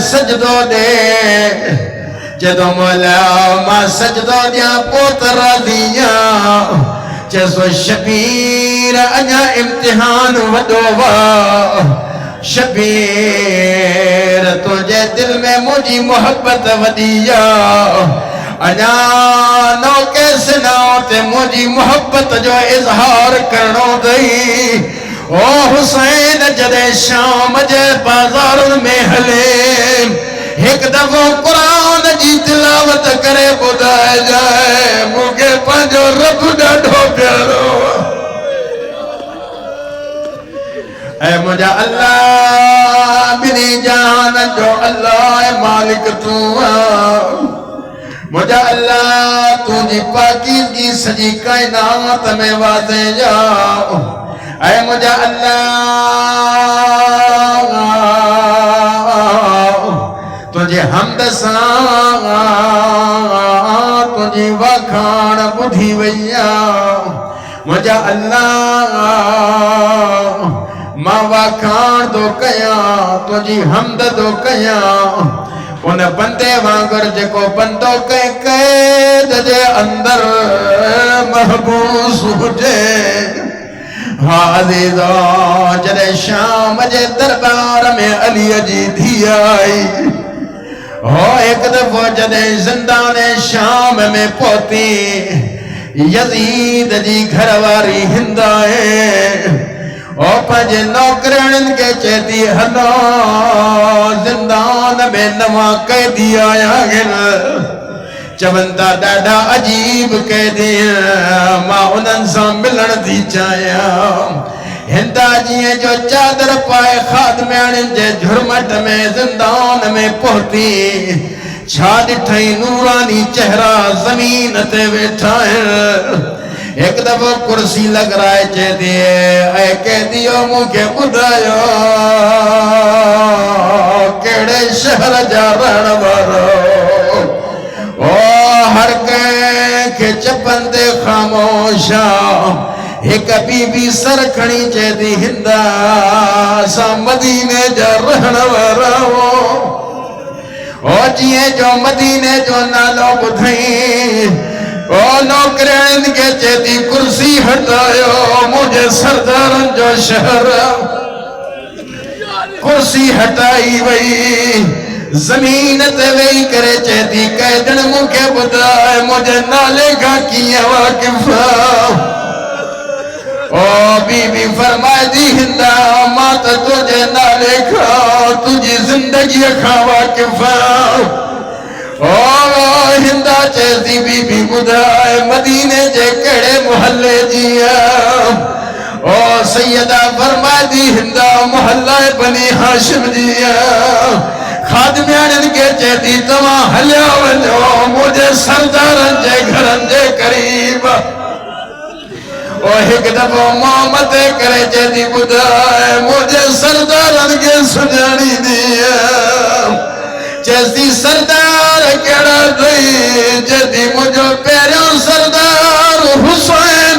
سجدو دے جدو مولا ماں سجدو دیا پوتر دیا جسو شبیر اجا امتحان ودووا شبیر تجھے دل میں مجھے محبت ودیا اجا نو کیسے ناتے مجھے محبت جو اظہار کرنو دئی او حسین جدے شام جے بازار میں ہلے ایک دفعہ قرآن جی تلاوت کرے بدائے جائے مجھے پانچو رب ڈھو پیارو اے مجھا اللہ میری جان جو اللہ مالک تو مجھا اللہ تجھے پاکیز کی سجی کائنات میں واضح جاؤ اے مجھا اللہ تجھے حمد سان تجھے وکھان بدھی ویا مجھا اللہ ماں وکھان دو کیا تجھے حمد دو کیا ان بندے وانگر جکو بندو کے قید جے اندر محبوس ہوجے عزیزہ جدے شام جے دربار میں علی جی دھی آئی ایک دفعہ جدے زندان شام میں پوتی یزید جی گھرواری ہندائے پنج نوکرن کے چیتی ہلو زندان میں نواں قیدی آیا گل چونتا ڈاڈا عجیب قیدی ماں انہن سا ملن دی چایا ہندا جیئے جو چادر پائے خادمیان جے جھرمٹ میں زندان میں پہتی چھاڑ ٹھائی نورانی چہرہ زمین تے بیٹھائے ایک دفعہ کرسی لگ رائے چے دیئے اے قیدیو مجھے بدایو کیڑے شہر جا رہن بارو ہر کے چپن دے خاموشا ایک بی بی سر کھڑی چے دی ہندا سا مدینے جا رہن وراو جیے جو مدینے جو نالو بدھائیں نوکرین کے چے دی کرسی ہٹایو مجھے سردارن جو شہر کرسی ہٹائی وئی زمین تے وئی کرے چیتی قیدن مکے بدائے مجھے نالے گا کیا واقفا بی بی فرمائے دی ہندہ مات تجھے نالے کھا تجھے زندگی کھا واقفا ہندہ چیتی بی بی بدائے مدینے جے کڑے محلے جیا سیدہ فرمائے دی ہندہ محلہ بنی ہاشم جیا خادمیان کے چیتی تمہاں حلیہ ونجو مجھے سردارن جے گھرن جے قریب ایک دفعہ محمد کرے چیتی بدائے مجھے سردارن کے سجانی دیا چیتی سردار کیڑا دئی چیتی مجھے پیریوں سردار حسین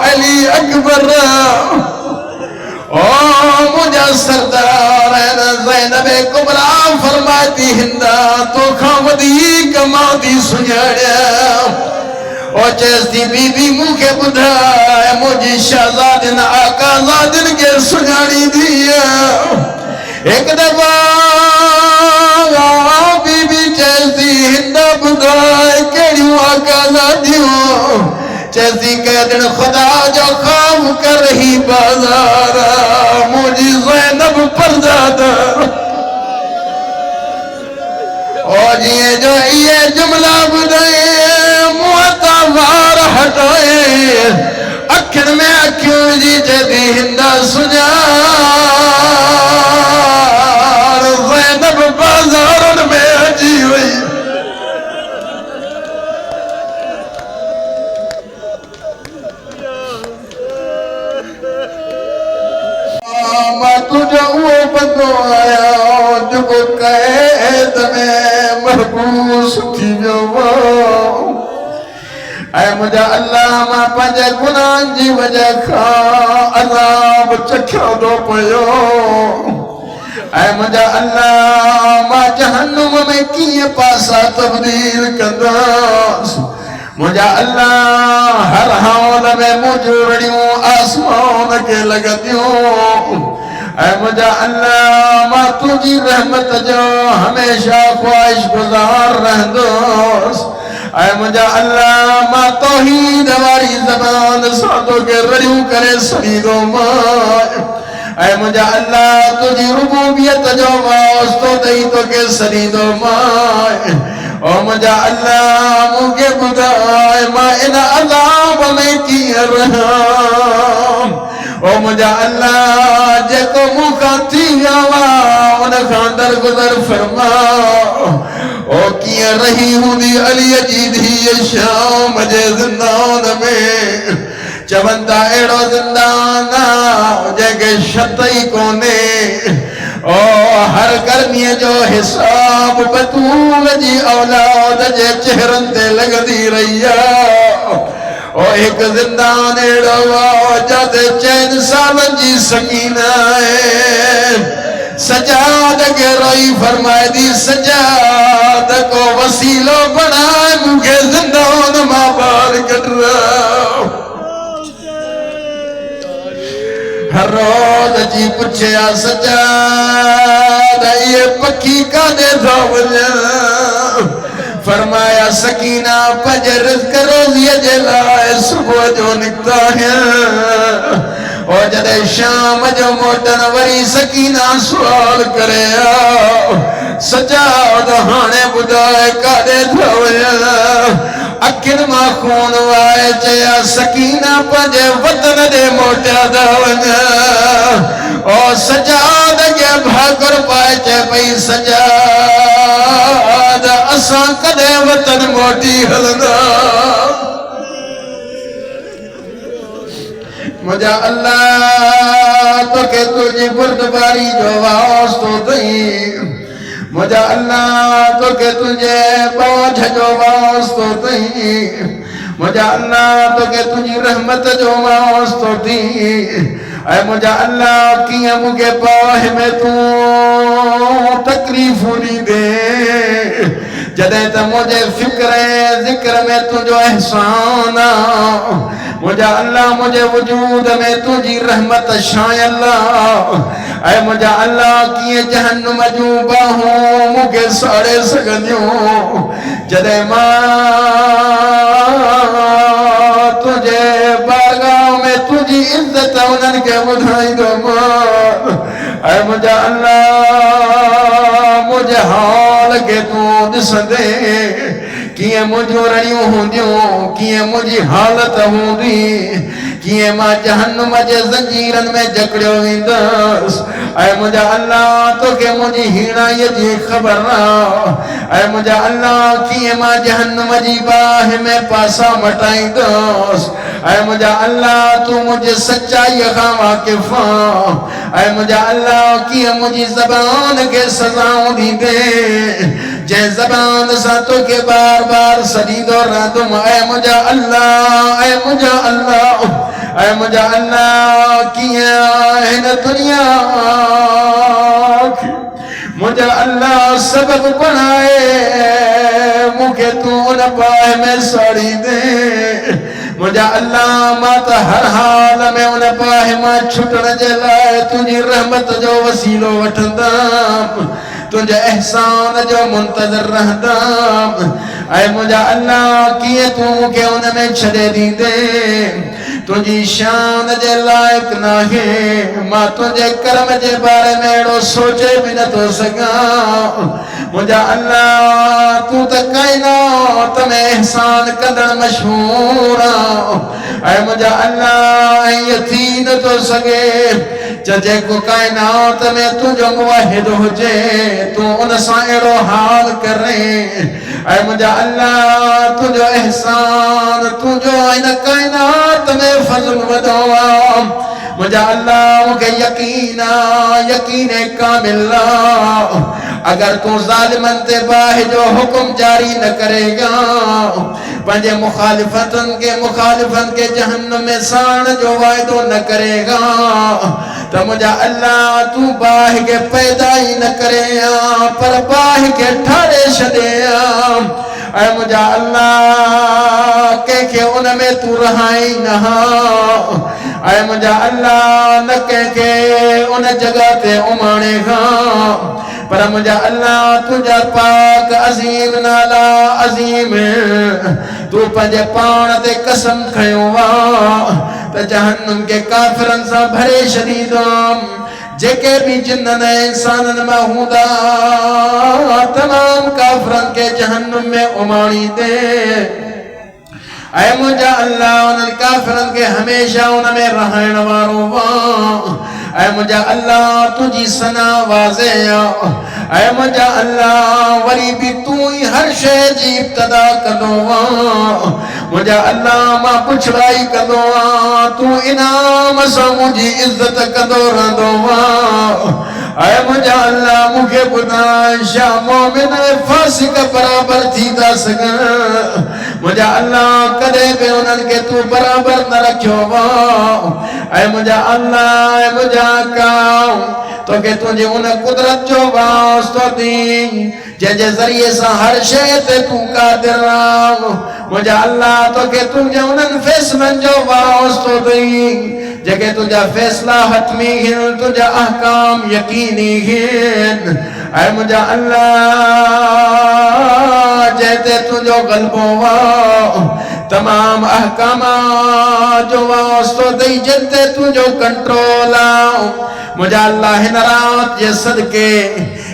علی اکبر مجھا سردار زینب کبرا فرماتی ہندا تو خامدی کماتی سنجھڑیا چیستی بی بی منہ کے بدھائے مجھے شہزادن آقا زادن کے سنجھاڑی دیا ایک دفعہ بی بی چیستی ہندہ بدھائے کیڑیوں آقا زادیوں چیستی کہہ دن خدا جو خواب کر رہی بازارا مجھے زینب پر زیادہ یہ جو یہ جملہ بدھائے موتا وار ہٹائے اکھن میں اکھیوں جی جدی ہندہ سجار زینب بازارن میں اجی ہوئی ماں تجھا وہ بندو آیا جو کو قید میں محبوس تھی جو اے مجھا اللہ ماں پنجے گناہ جی وجہ کھا عذاب چکھا دو پیو اے مجھا اللہ ماں جہنم میں کیے پاسا تبدیل کنداس مجھا اللہ ہر حال میں مجھوڑیوں آسمان کے لگتیوں اے مجھا اللہ ماں تجھی رحمت جو ہمیشہ خواہش گزار رہندوس اے مجھا اللہ ماں توحید ہماری زبان ساتھوں کے رڑیوں کرے سنیدوں ماں اے مجھا اللہ تجھی ربوبیت جو واسطو دئی تو کے سنیدوں ماں او مجھا اللہ مجھے بدائے ماں ان عذاب میں کی رہا او مجھا اللہ جے کو موقع تھی آوا ان خاندر گزر فرما او کیا رہی ہوں دی علی جید ہی شام جے زندان میں چوندا ایڑو زندانا جے کے شتائی کونے او ہر گرمی جو حساب بطول جی اولاد جے چہرن تے لگ دی رہیا او ایک زندان ایڑو جاتے چین سالن جی سکینہ ہے سجاد کے روئی فرمائے دی سجاد کو وسیلو بنائے مجھے زندان ماں بار کٹ رہا ہر روز جی پچھے آ سجاد یہ پکی کا دے دھولا فرمایا سکینہ پج رزق روزی جلائے صبح جو نکتا ہے اور جدے شام جو موٹن وری سکینہ سوال کرے سجاد ہانے بدائے کادے دھویا اکھن ماں خون وائے چیا سکینہ پجے وطن دے موٹا دھویا اور سجاد کے بھاگر پائے چے پئی سجاد اساں کدے وطن موٹی ہلدا مجھا اللہ تو کہ تجھے بردباری جو واسطو دئی مجھا اللہ تو کہ تجھے بوجھ جو واسطو دئی مجھا اللہ تو کہ تجھے رحمت جو واسطو دی اے مجھا اللہ کیا مجھے پاہ میں تو تکلیف نہیں دے جدے تا مجھے فکر ذکر میں تجھو احسانا مجھا اللہ مجھے وجود میں تجھی رحمت شاہ اللہ اے مجھا اللہ کیے جہنم جو باہوں مجھے ساڑے سگنیوں جدے ماں تجھے بارگاہ میں تجھی عزت انن کے بدھائی دو ماں اے مجھا اللہ مجھے حال کے تو دس دے کیے مجھو رڑیوں ہوں دیوں کیے مجھے حالت ہوں دی کیے ماں جہنم جے زنجیرن میں جکڑیو ویندس اے مجھا اللہ تو کہ مجھے ہینا یہ جی خبر رہا اے مجھا اللہ کیے ماں جہنم جی باہ میں پاسا مٹائی دس اے مجھا اللہ تو مجھے سچائی خواہ واقفاں اے مجھا اللہ کیے مجھے زبان کے سزاؤں دی دے جے زبان ساتو کے بار بار سجید اور راتم اے مجھا اللہ اے مجھا اللہ اے مجھا اللہ کیا ہے نا دنیا مجھا اللہ سبب بنائے مجھے تو ان پائے میں ساڑی دے مجھا اللہ ماتا ہر حال میں ان پائے میں چھٹن جلائے تجھی رحمت جو وسیلو وٹھندام تجھے احسان جو منتظر رہدام اے مجھا اللہ کیے تو کہ ان میں چھڑے دی دے تجھی شان جے لائق نہ ہے ماں تجھے کرم جے بارے میڑو سوچے بھی نہ تو سکا مجھا اللہ تو تکائنات میں احسان قدر مشہورا اے مجھا اللہ یتین تو سگے چجے کو کائنات میں تجھو موحد ہو جے تو ان سائرو حال کریں اے مجھا اللہ تجھو احسان تجھو ان کائنات میں فضل ودوام مجھا اللہ مجھے یقین کامل اگر تو ظالمن تے باہ جو حکم جاری نہ کرے گا پنجے مخالفن کے جہنم میں سان جو وعدو نہ کرے گا تو مجھا اللہ تو باہ کے پیدا ہی نہ کرے پر باہ کے ٹھارے شدے اے مجھا اللہ کہ ان میں تو رہائی نہ اے مجھا اللہ نہ کہ ان جگہ تے امانے گا پر مجھا اللہ تجھا پاک عظیم نالا عظیم تو پنجے پان تے قسم کھیوں تا جہنم کے کافرن سا بھرے شدیدام جے کے بھی جنن انسانن محودا تمام کافرن کے جہنم میں امانی دے اے مجھا اللہ انہن کافرن کے ہمیشہ انہ میں رہن وارو اے مجھا اللہ تجھی سنا واضح اے مجھا اللہ وری بھی تو ہی ہر شے جی ابتدا کدو مجھا اللہ ماں پچھڑائی کدو تو انعام سا مجھے عزت کدو رندو اے مجھا اللہ مجھے بنا شاہ مومن فاسق برابر تھی دا سگا مجھا اللہ کدے بے انہن کے تو برابر نہ رکھو اے مجھا اللہ اے مجھا کام تو کہ تجھے انہیں قدرت جو واسطہ دی جے ذریعے سا ہر شیط تو قادر راو مجھا اللہ تو کہ تجھے انہیں فیصلن جو واسطہ دی جگہ تجھا فیصلہ حتمی ہن تجھا احکام یقینی ہن اے مجھا اللہ جہتے تجھو غلبوں تمام احکامات جو واسطہ دی جنتے تجھو کنٹرولا مجھا اللہ ہن رات یہ صدقے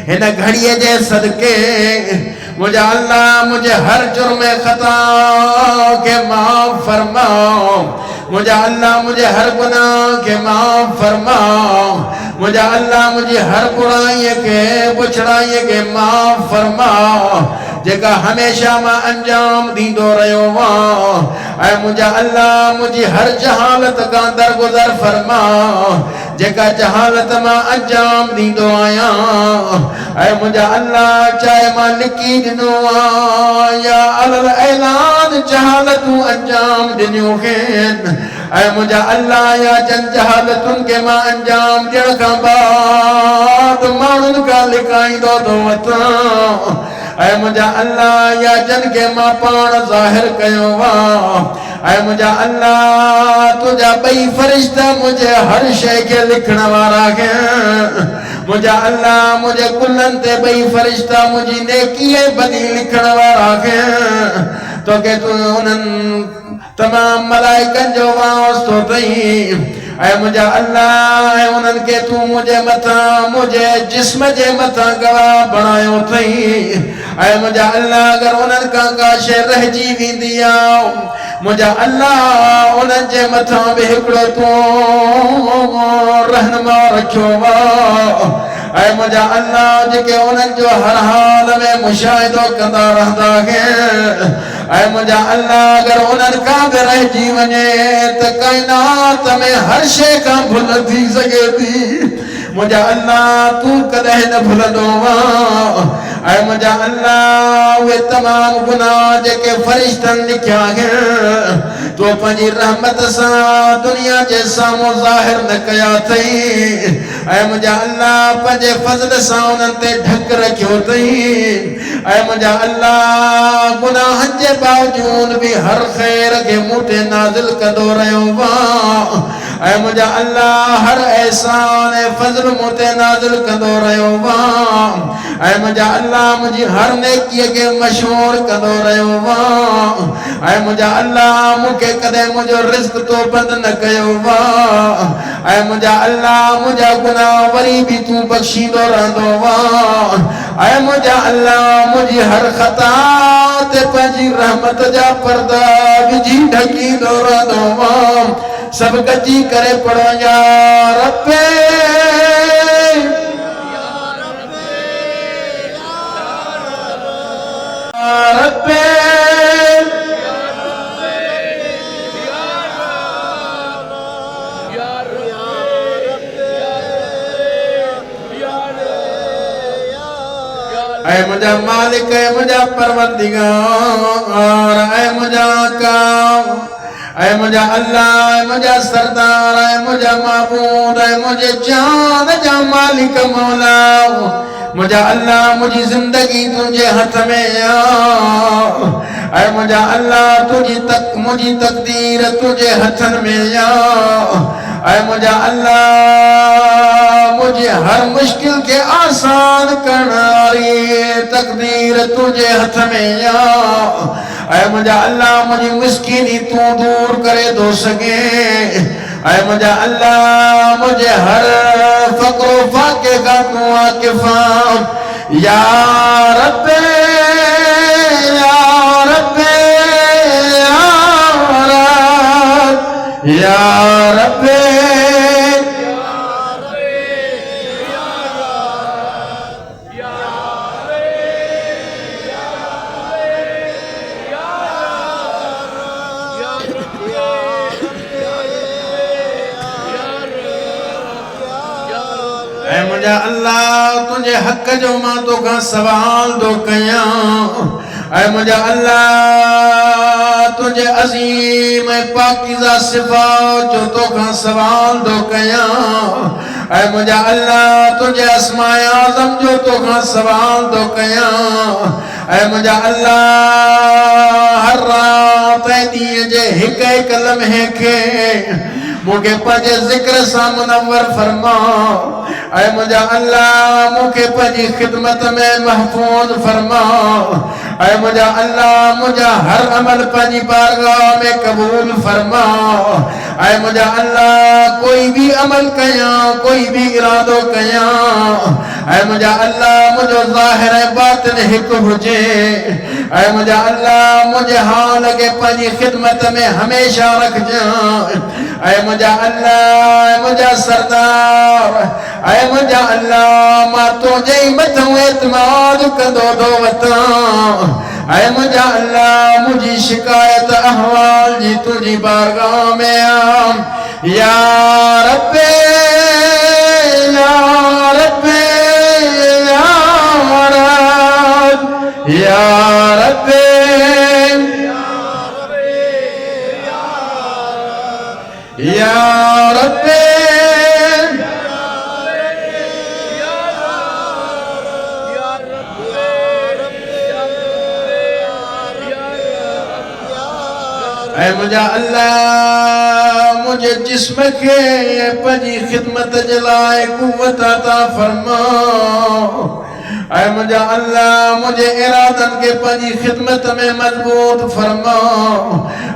ہن گھڑیے جے صدقے مجھا اللہ مجھے ہر جرم خطا کے معاف فرماؤ مجھا اللہ مجھے ہر گناہ کے معاف فرماؤ مجھا اللہ مجھے ہر برائی کے بچڑائی کے معاف فرماؤ جگہ ہمیشہ میں انجام دی دو رہے ہو اے مجھا اللہ مجھے ہر جہالت کا درگزر فرما جگہ جہالت میں انجام دی دو آیا اے مجھا اللہ چاہے میں لکی دنو یا علل اعلان جہالت انجام دنیو خین اے مجھا اللہ یا جن جہالتن کے ماں انجام جڑ کا بعد مانن کا لکائی دو وطا اے مجھا اللہ یا جن کے ماں پان ظاہر کیوں اے مجھا اللہ تجھا بئی فرشتہ مجھے ہر شے کے لکھنا وارا گیا مجھا اللہ مجھے کلن تے بئی فرشتہ مجھے نیکی بدی لکھنا وارا گیا تو کہ تو انہن تمام ملائکن جو واسطو تئی اے مجھا اللہ اے انہن کے تو مجھے متا مجھے جسم جے متا گواہ بنایو تئی اے مجھا اللہ اگر انہن کا کاشے رہ جیوی دیا مجھا اللہ انہن جے متا بہکڑو تو رہنما رکھو اے مجھا اللہ جکے انہن جو ہر حال میں مشاہدوں کدا رہتا ہے اے مجھا اللہ اگر انہن کا رہ جیونے تو کائنات میں ہر شے کا بھل تھی سکے تھی مجھا اللہ تو کدہ نہ بھل دو اے مجھا اللہ وہ تمام گناہ جے کے فرشتن لکھیا گیا تو پنجی رحمت سا دنیا جے سامو ظاہر نہ کیا تھی اے مجھا اللہ پنجے فضل سا انہن تے ڈھک رکھیو تھی اے مجھا اللہ گناہ جے باوجود بھی ہر خیر کے موٹے نازل کدو رہے ہوا اے مجھا اللہ ہر احسان فضل موٹے نازل کدو رہے ہوا اے مجھا اللہ مجھے ہر نیکی کے مشہور کدو رہے ہوا اے مجھا اللہ مکے کدے مجھے رزق تو بند نہ کہے ہوا اے مجھا اللہ مجھا گناہ وری بھی تو بخشی دو رہا ہوا اے مجھا اللہ مجھے ہر خطا تے پنجی رحمت جا پردہ بجی ڈھکی دو رہا ہوا سب کچی کرے پڑھو یا رب رب اے مجھا مالک اے مجھا پروردگار اے مجھا کام اے مجھا اللہ اے مجھا سردار اے مجھا معبود اے مجھے جان جا مالک مولا مجھا اللہ مجھے زندگی تجھے ہاتھ میں اے مجھا اللہ مجھے تقدیر تجھے ہاتھ میں اے مجھا اللہ مجھے ہر مشکل کے آسان کرناری تقدیر تجھے ہاتھ میں اے مجھا اللہ مجھے مسکینی تو دور کرے دو سکے اے مجھا اللہ مجھے ہر فقر و فاقے کا تو واقفا یا رب یا رب یا رب اے مجھا اللہ تجھے حق جو ماں تو کا سوال دو کیا اے مجھا اللہ تجھے عظیم پاکیزہ صفات جو تو کا سوال دو کیا اے مجھا اللہ تجھے اسماء اعظم جو تو کا سوال دو کیا اے مجھا اللہ ہر رات دیئے جے ہکے کلم ہے کے مجھے پجے ذکر سا منور فرما اے مجھا اللہ مجھے پجی خدمت میں محفوظ فرما اے مجھا اللہ مجھا ہر عمل پجی بارگاہ میں قبول فرما اے مجھا اللہ کوئی بھی عمل کیا کوئی بھی ارادو کیا اے مجھا اللہ مجھے ظاہر باطن حق ہوجے اے مجھا اللہ مجھے حال کے پجی خدمت میں ہمیشہ رکھ جائیں اے مجھا اللہ اے مجھا سردار اے مجھا اللہ ماں تو جائی متوں اعتماد کدو دو وطن اے مجھا اللہ مجھے شکایت احوال جی تجھی بارگاہ میں آم یا رب یا رب یا رب یا رب اے مجھا اللہ مجھے جسم کے پجی خدمت جلائے قوت عطا فرما اے مجھا اللہ مجھے ارادن کے پجی خدمت میں مضبوط فرما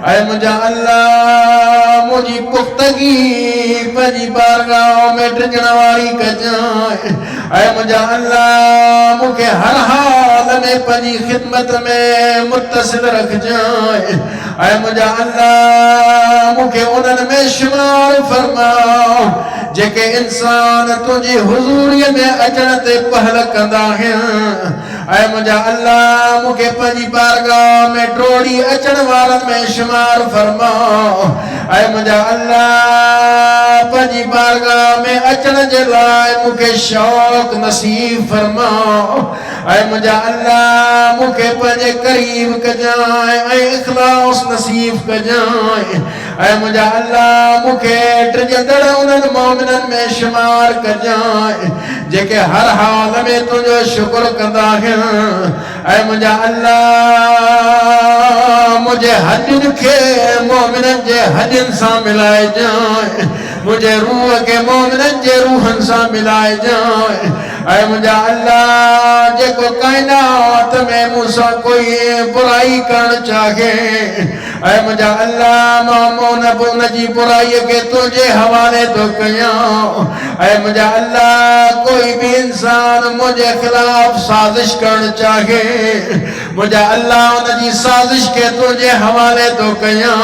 اے مجھا اللہ مجھے پختگی پجی بارگاہ میں ڈجنواری کا جائے اے مجھا اللہ مجھے ہر حال میں پجی خدمت میں متصل رکھ جائے اے مجھا اللہ مجھے انہوں میں شمار فرما جے کہ انسان تجھے حضوری میں اجنتے پہل کندہ ہیں اے مجھا اللہ مجھے پنجی بارگاہ میں ڈروڑی اچن والن میں شمار فرما اے مجھا اللہ پنجی بارگاہ میں اچن جلائے مجھے شوق نصیب فرما اے مجھا اللہ مکھے پنجے قریب کجائیں اے اخلاص نصیب کجائیں اے مجھا اللہ مکھے ٹرجندڑ انہن مومنن میں شمار کجائیں جے کہ ہر حال میں تجھو شکر کندہ ہیں اے مجھا اللہ مجھے حجن کے مومنن جے حجن سا ملائے جائیں مجھے روح کے مومنن جے روحن سا ملائے جائیں اے مجھا اللہ جے کو کائنات میں موسیٰ کوئی برائی کرنا چاہے اے مجھا اللہ مامون ابو نجی برائی کے تجھے حوالے تو کیاں اے مجھا اللہ کوئی بھی انسان مجھے خلاف سازش کرنا چاہے مجھا اللہ نجی سازش کے تجھے حوالے تو کیاں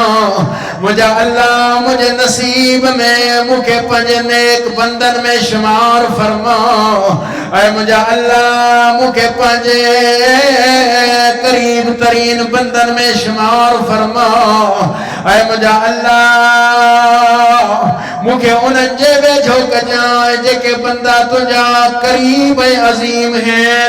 مجھا اللہ مجھے نصیب میں مکھے پنج نیک بندن میں شمار فرما اے مجھا اللہ مکھے پنج قریب ترین بندن میں شمار فرما اے مجھا اللہ مکھے انہن جے بیجھو کجائیں جے کہ بندہ تجھا قریب عظیم ہیں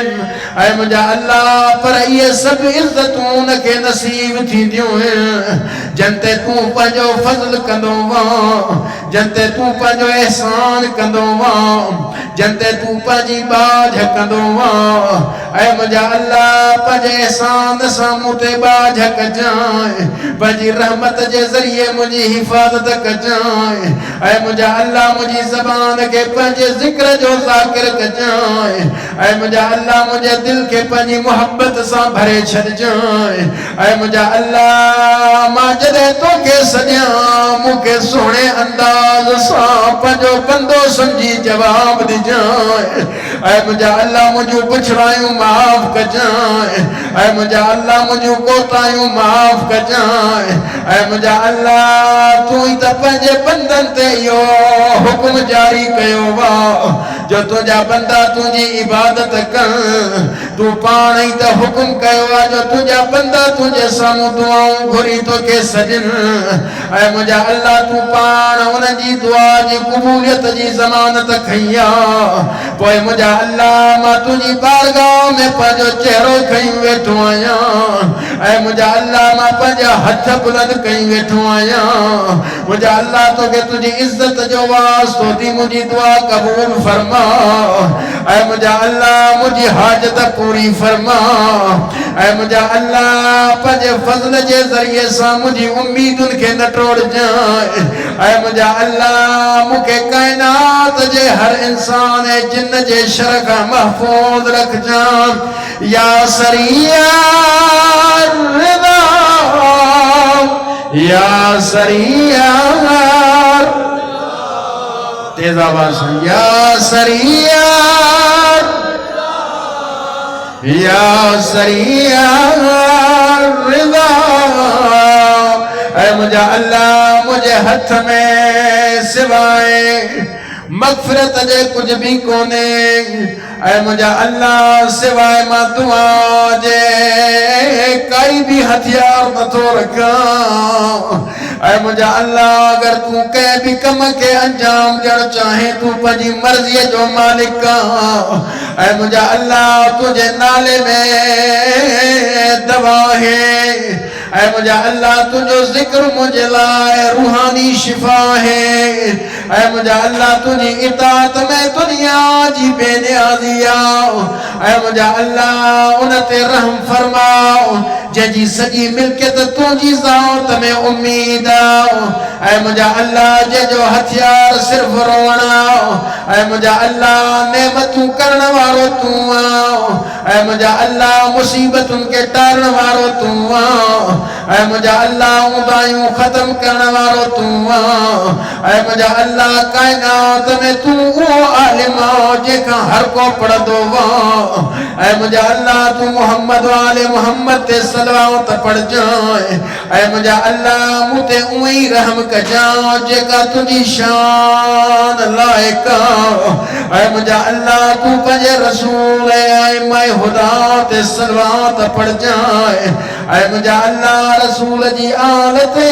اے مجھا اللہ پر یہ سب عزتوں کے نصیب تھی دیوں ہیں جنتے تو پنجو فضل کندو وان جنتے تو پنجو احسان کندو وان جنتے تو پنجی باجھ کندو وان اے مجھا اللہ پنج احسان ساموتے باجھ کجائیں پنجی رحمت جے ذریعے مجھے حفاظت کجائیں اے مجھا اللہ مجھے زبان کے پنج ذکر جو ذاکر کجائیں اے مجھا اللہ مجھے دل کے پنجی محبت سا بھرے چھڑ جائیں اے مجھا اللہ ماجدے تو کے سجاں مکے سونے انداز سا پنجو بندو سمجھی جواب دی جائیں اے مجھا اللہ مجھو پچھڑائیوں معاف کجائیں اے مجھا اللہ مجھو کوتائیوں معاف کجائیں اے مجھا اللہ تو ہی تا پنجے بندن تے یو حکم جاری کیو وا جو تجھا بندہ تجھی عبادت کر تو پانی تا حکم کیو وا جو تجھا بندہ تجھے سامو دعاؤں گھری تو کے سجن اے مجھا اللہ تو پان انہ جی دعا جی قبولیت جی زمانت کھیا پوئے مجھا اللہ ما تجھی بارگاہ میں پجو چہرو کھیں ویٹھو آیا اے مجھا اللہ ما پجا ہتھ بلند کھیں ویٹھو آیا مجھا اللہ تو کہ تجھی عزت جو واسطو دی مجھی دعا قبول فرما اے مجھا اللہ مجھی حاجت پوری فرما اے مجھا اللہ پجے فضل جے ذریعے سا مجھی امید ان کے نٹوڑ جائے اے مجھا اللہ مکے کائنات جے ہر انسان جن جے شرکہ محفوظ رکھ جان یا سریع الرضا یا سریع تیز آواز یا سریع یا سریع الرضا اے مجھا اللہ مجھے ہتھ میں سوائے مغفرت جے کچھ بھی کونے اے مجھا اللہ سوائے ما دعا جے کئی بھی ہتھیار نہ تو رکھا اے مجھا اللہ اگر تو کہے بھی کم کے انجام جڑ چاہیں تو پنجی مرضی جو مالک کا اے مجھا اللہ تجھے نالے میں دوا ہے اے مجھا اللہ تجھو ذکر مجھے لائے روحانی شفا ہے اے مجھا اللہ تجھی اطاعت میں دنیا جی بے نیازی آؤ اے مجھا اللہ انتے رحم فرماؤ جے جی سجی ملکت تجھی ذات میں امید آؤ اے مجھا اللہ جے جو ہتھیار صرف رونا اے مجھا اللہ نعمتوں کرنا وارو تو آؤ اے مجھا اللہ مصیبت ان کے ٹارن وارو تو آؤ اے مجھا اللہ اُدائیوں ختم کرنا وارو تو آؤ اے مجھا اللہ کائنات میں تو وہ عالم آؤ جے کا ہر کو پڑھ دو وا اے مجھا اللہ تو محمد والے محمد تے صلوات پڑھ جائے اے مجھا اللہ مجھے اوہی رحم کا جاؤ جے کا تجھی شان لائق اے مجھا اللہ تو پجے رسول اے میں خدا تے صلوات پڑھ جائے اے مجھا اللہ رسول جی آلتے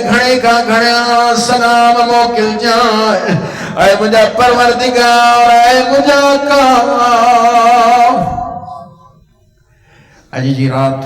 گھڑے کا گھڑیا سلام موکل جائے اے مجھا پروردگار اے مجھا کا اج جی رات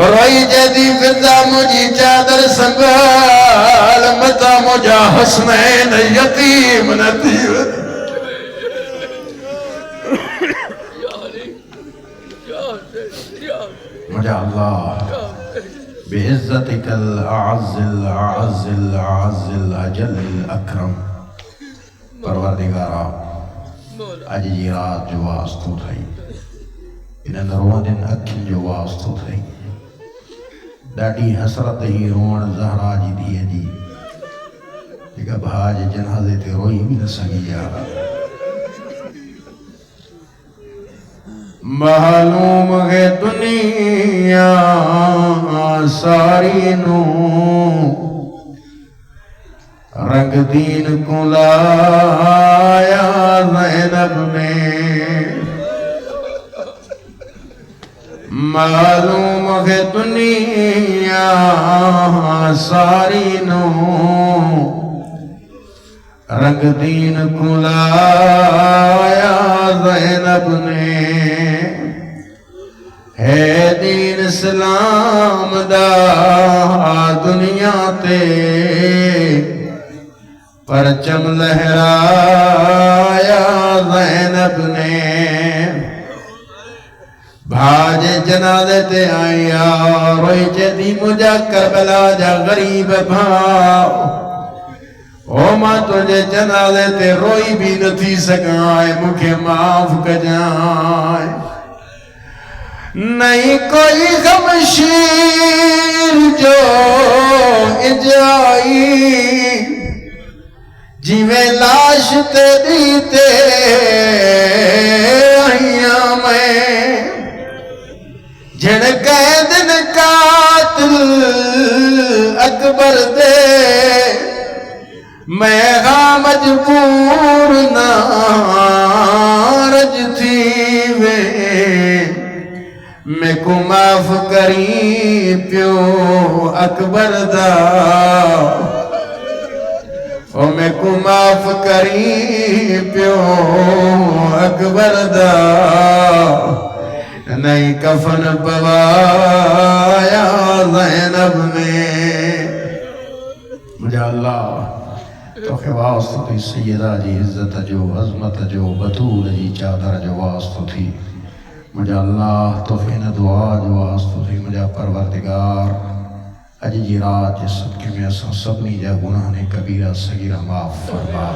روئی جدی فضا مجھے چادر سنبھال متا مجھا حسنین یتیم نتیو مجھا اللہ بعزتك الأعز الأعز الأعز الأجل الأكرم پروردگارا اج جی رات جو واسطو تھئی انہاں روان دن اکھن جو واسطو تھئی ڈاڈی حسرت ہی روان زہرا جی دیئے جی جگہ بھاج جنازے تے روئی بھی نہ سگی یارا معلوم ہے دنیا ساری نو رنگ دین کو لایا زینب نے معلوم ہے دنیا ساری نو رنگ دین کو لایا زینب نے ہے دین اسلام دا دنیا تے پرچم لہرایا زینب نے بھاج جنازے تے آیا روئی جدی مجھا کربلا جا غریب بھاؤ او ماں تجھے جنازے تے روئی بھی نہ تھی سکائے مکھے معاف کجائے نہیں کوئی غمشیر جو اجائی جیویں لاش تے دیتے آئیاں میں جن قیدن قاتل اکبر دے میں ہاں مجبور نارج تھی میں کو معاف کری پیو اکبر دا او میں کو معاف کری پیو اکبر دا نہیں کفن پوایا زینب میں مجھے اللہ تو کہ واسطہ تھی سیدہ جی عزت جو عظمت جو بطول جی چادر جو واسطہ تھی مجھے اللہ توفین دعا جو واسطہ تھی مجھے پروردگار اج جی رات جس صدقے میں اساں سبنی جا گناہ نے کبیرہ صغیرہ معاف فرما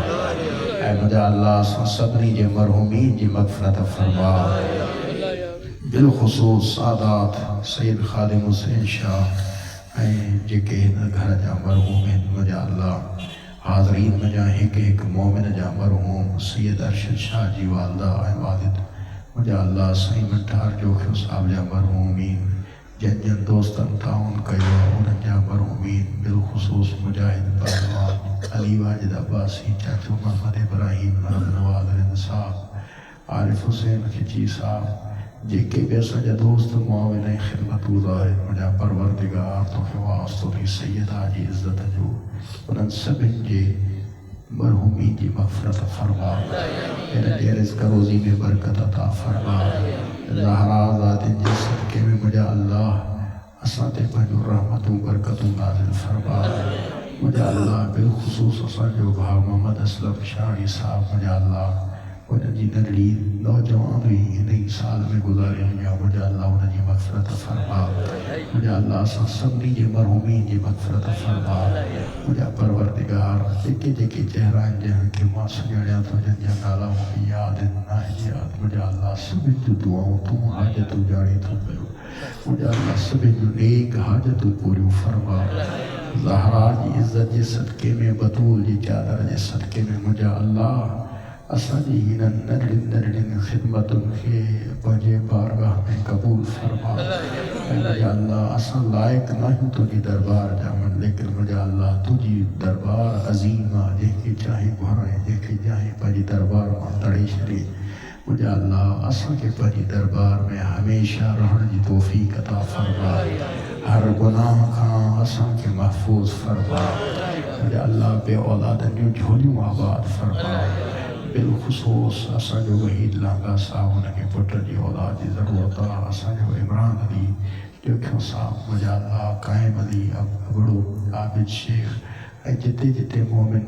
اے مجھے اللہ اساں سبنی جے مرحومین جی مغفرت فرما بالخصوص سادات سید خادم حسین شاہ جے کہ گھر جا مرحوم مجھے اللہ حاضرین مجھا ایک مومن جا مرحوم سید ارشد شاہ جی والدہ والد مجھے اللہ سہی مٹھار جو کہ صاحب جا مرحومین جن جن دوستان تعاون کیا انہاں جا مرحومین بالخصوص مجاہد پہلوان علی واجد عباسی چاچو محمد ابراہیم مرحب نواز رند صاحب عارف حسین کھچی صاحب جے کے بیسا جا دوست معاون خدمت ظاہر مجھا پروردگار تو کہ واسطو بھی سیدہ جی عزت جو انہاں سبن جے مرحومین جی مغفرت فرما میرے جے رزق روزی میں برکت عطا فرما زہرا ذات جی صدقے میں مجھا اللہ اساتے پنجو رحمتوں برکتوں نازل فرما مجھا اللہ بالخصوص اسا جو بھاگ محمد اسلم شاہی صاحب مجھا اللہ انہاں جی نرلی نوجوان ہوئی نئی سال میں گزارے ہیں مجھا اللہ انہاں جی مغفرت فرما مجھا اللہ اساں سبنی جے مرحومین جی مغفرت فرما مجھا پروردگار جکے جکے چہران جہاں کے ماں سجڑیاں تو جن جا نالا ہوں یاد ناہجیات مجھا اللہ سبن جو دعاؤں تو حاجت جاڑی تو کرو مجھا اللہ سبن جو نیک حاجت پوری فرما زہرا جی عزت جی صدقے میں بطول جی چادر جی صدقے میں مجھا اللہ اسا جی ہنن نرلن خدمتن کے پجے بارگاہ میں قبول فرما مجھا اللہ اسا لائق نہیں تجھی دربار جامن لیکن مجھا اللہ تجھی دربار عظیمہ دیکھے چاہے گھرائے دیکھے جاہے پجی دربار مانتڑی شریف مجھا اللہ اسا کے پجی دربار میں ہمیشہ رہن جی توفیق عطا فرما ہر گناہ کھاں اسا کے محفوظ فرما مجھا اللہ بے اولادن جو جھولیوں آباد فرما بالخصوص اساں جو وحید لانگا صاحب ان کے پٹر جی اولاد جی ضرورت اساں جو عمران علی ڈیکھوں صاحب مجھا اللہ قائم علی ابڑو عابد شیخ جتے جتے مومن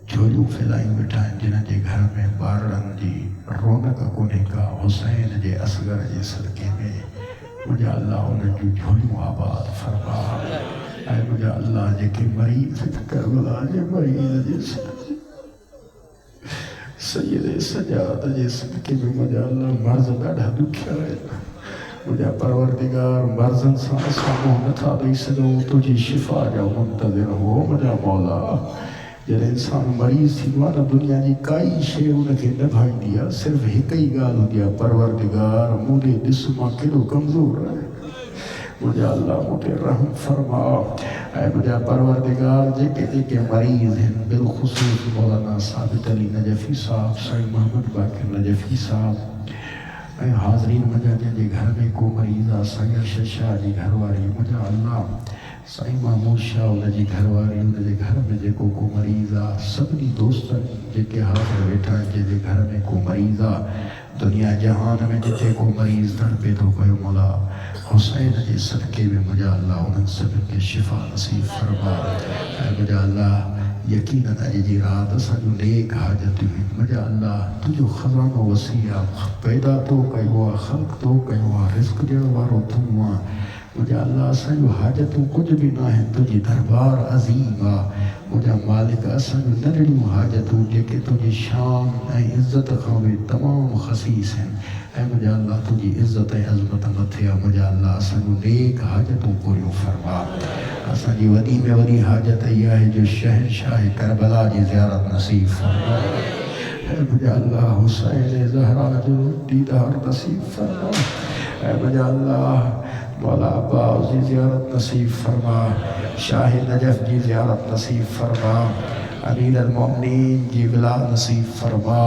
جھولیوں پھیلائیں بٹھائیں جنہ جے گھر میں بارڑن جی رونق کونے کا حسین جے اصغر جے صدقے میں مجھا اللہ انہیں جو جھولیوں آباد فرما اے مجھا اللہ جے کہ مریض کربلا جے مریض جے سید سجاد جے صدقے میں مجھا اللہ مرض ڈاڑھا دکھیا ہے مجھا پروردگار مرضن سان سامو نتھا دئی سجو تجھی شفا جا منتظر ہو مجھا مولا جب انسان مریض تھی وانا دنیا جی کائی شے انکے نبھائی دیا صرف ایک ہی گال ہو دیا پروردگار مجھے دسما کلو کمزور ہے مجھے اللہ مجھے رحم فرما اے مجھے پروردگار جے کے مریض ہیں بالخصوص مولانا ثابت علی نجفی صاحب سعید محمد باقر نجفی صاحب اے حاضرین مجھے جے گھر میں کو مریض آسایا ششا جی گھر واری مجھے اللہ سائیں محمود شاہ انہیں جی گھر واری انہیں جی گھر میں جے کو مریضا سبنی دوستن جے کے حاضر بیٹھا جے گھر میں کو مریضا دنیا جہان میں جتے کو مریض در پہ تو کوئی مولا حسین جے صدقے میں مجھا اللہ انہیں سب کے شفا نصیب فرما اے مجھا اللہ یقیناً اے جی رات اسا جو نیک حاجت ہوئی مجھا اللہ تجھو خزان و وسیع پیدا تو کئی ہوا خلق تو کئی ہوا رزق جڑ وارو تم ہوا مجھے اللہ اساں جو حاجتوں کچھ بھی نہ ہیں تجھے دربار عظیم آ مجھے مالک اساں جو نرڑیوں حاجتوں جے کہ تجھے شان اے عزت خوابے تمام خصیص ہیں اے مجھے اللہ تجھے عزت اے عظمت متھیا مجھے اللہ اساں جو نیک حاجتوں پوریوں فرما اساں جی ودی میں ودی حاجت یہ ہے جو شہنشاہ کربلا جی زیارت نصیب فرما اے مجھے اللہ حسین زہرا جو دیدار نصیب فرما اے مجھے اللہ مولا عباس جی زیارت نصیب فرما شاہ نجف جی زیارت نصیب فرما امیر المؤمنین جی ولا نصیب فرما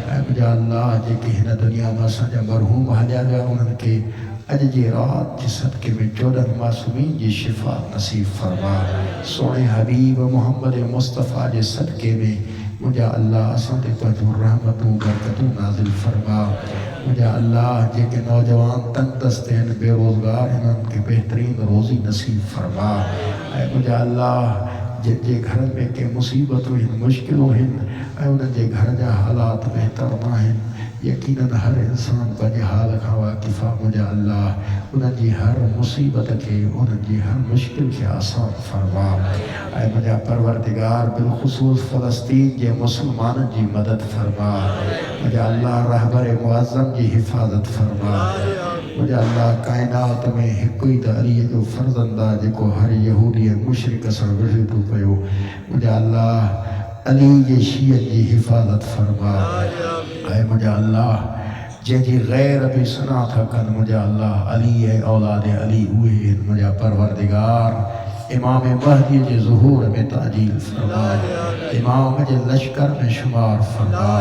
اے مجھے اللہ جی کہ ہن دنیا میں سجا مرحوم حجا گیا انہوں کے اج جی رات جی صدقے میں 14 معصومین جی شفا نصیب فرما سونے حبیب محمد مصطفیٰ جی صدقے میں مجھے اللہ ساتھ پجو رحمتوں برکتوں نازل فرما مجھے اللہ جے کے نوجوان تنگ دستے ہیں بے روزگار ہیں ان کے بہترین روزی نصیب فرما اے مجھے اللہ جے گھر میں کے مصیبتوں ہیں مشکلوں ہیں اے انہیں جے گھر جا حالات بہتر نہ ہیں یقیناً ہر انسان پجے حال کا واقفہ مجھے اللہ انہیں جی ہر مصیبت کے انہیں جی ہر مشکل کے آسان فرما اے مجھے پروردگار بالخصوص فلسطین جے مسلمان جی مدد فرما مجھے اللہ رہبر معظم جی حفاظت فرما مجھے اللہ کائنات میں حقوی دا علی جو فرزندہ جے کو ہر یہودی مشرک سر وجدو پیو مجھے اللہ علی جے شیعت جی حفاظت فرما اے مجھے اللہ جے جی غیر ابھی سنا تھا کن مجھے اللہ علی ہے اولاد علی ہوئے مجھے پروردگار امام مہدی جے ظہور میں تعجیل فرما امام جے لشکر میں شمار فرما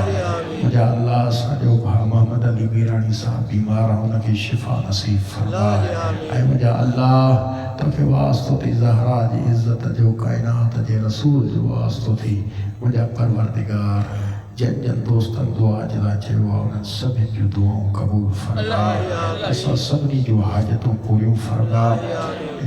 مجھے اللہ ساجو بھا محمد علی بیرانی صاحب بیمارہ انہیں کی شفا نصیب فرما اے مجھے اللہ تو کہ واسطو تھی زہرا جی عزت جو کائنات جے رسول جو واسطو تھی مجھے پروردگار جن جن دوستان دعا جلا چاہوا انہیں سبھی جو دعاوں قبول فرما ایسا سبھی جو حاجتوں پوریوں فرما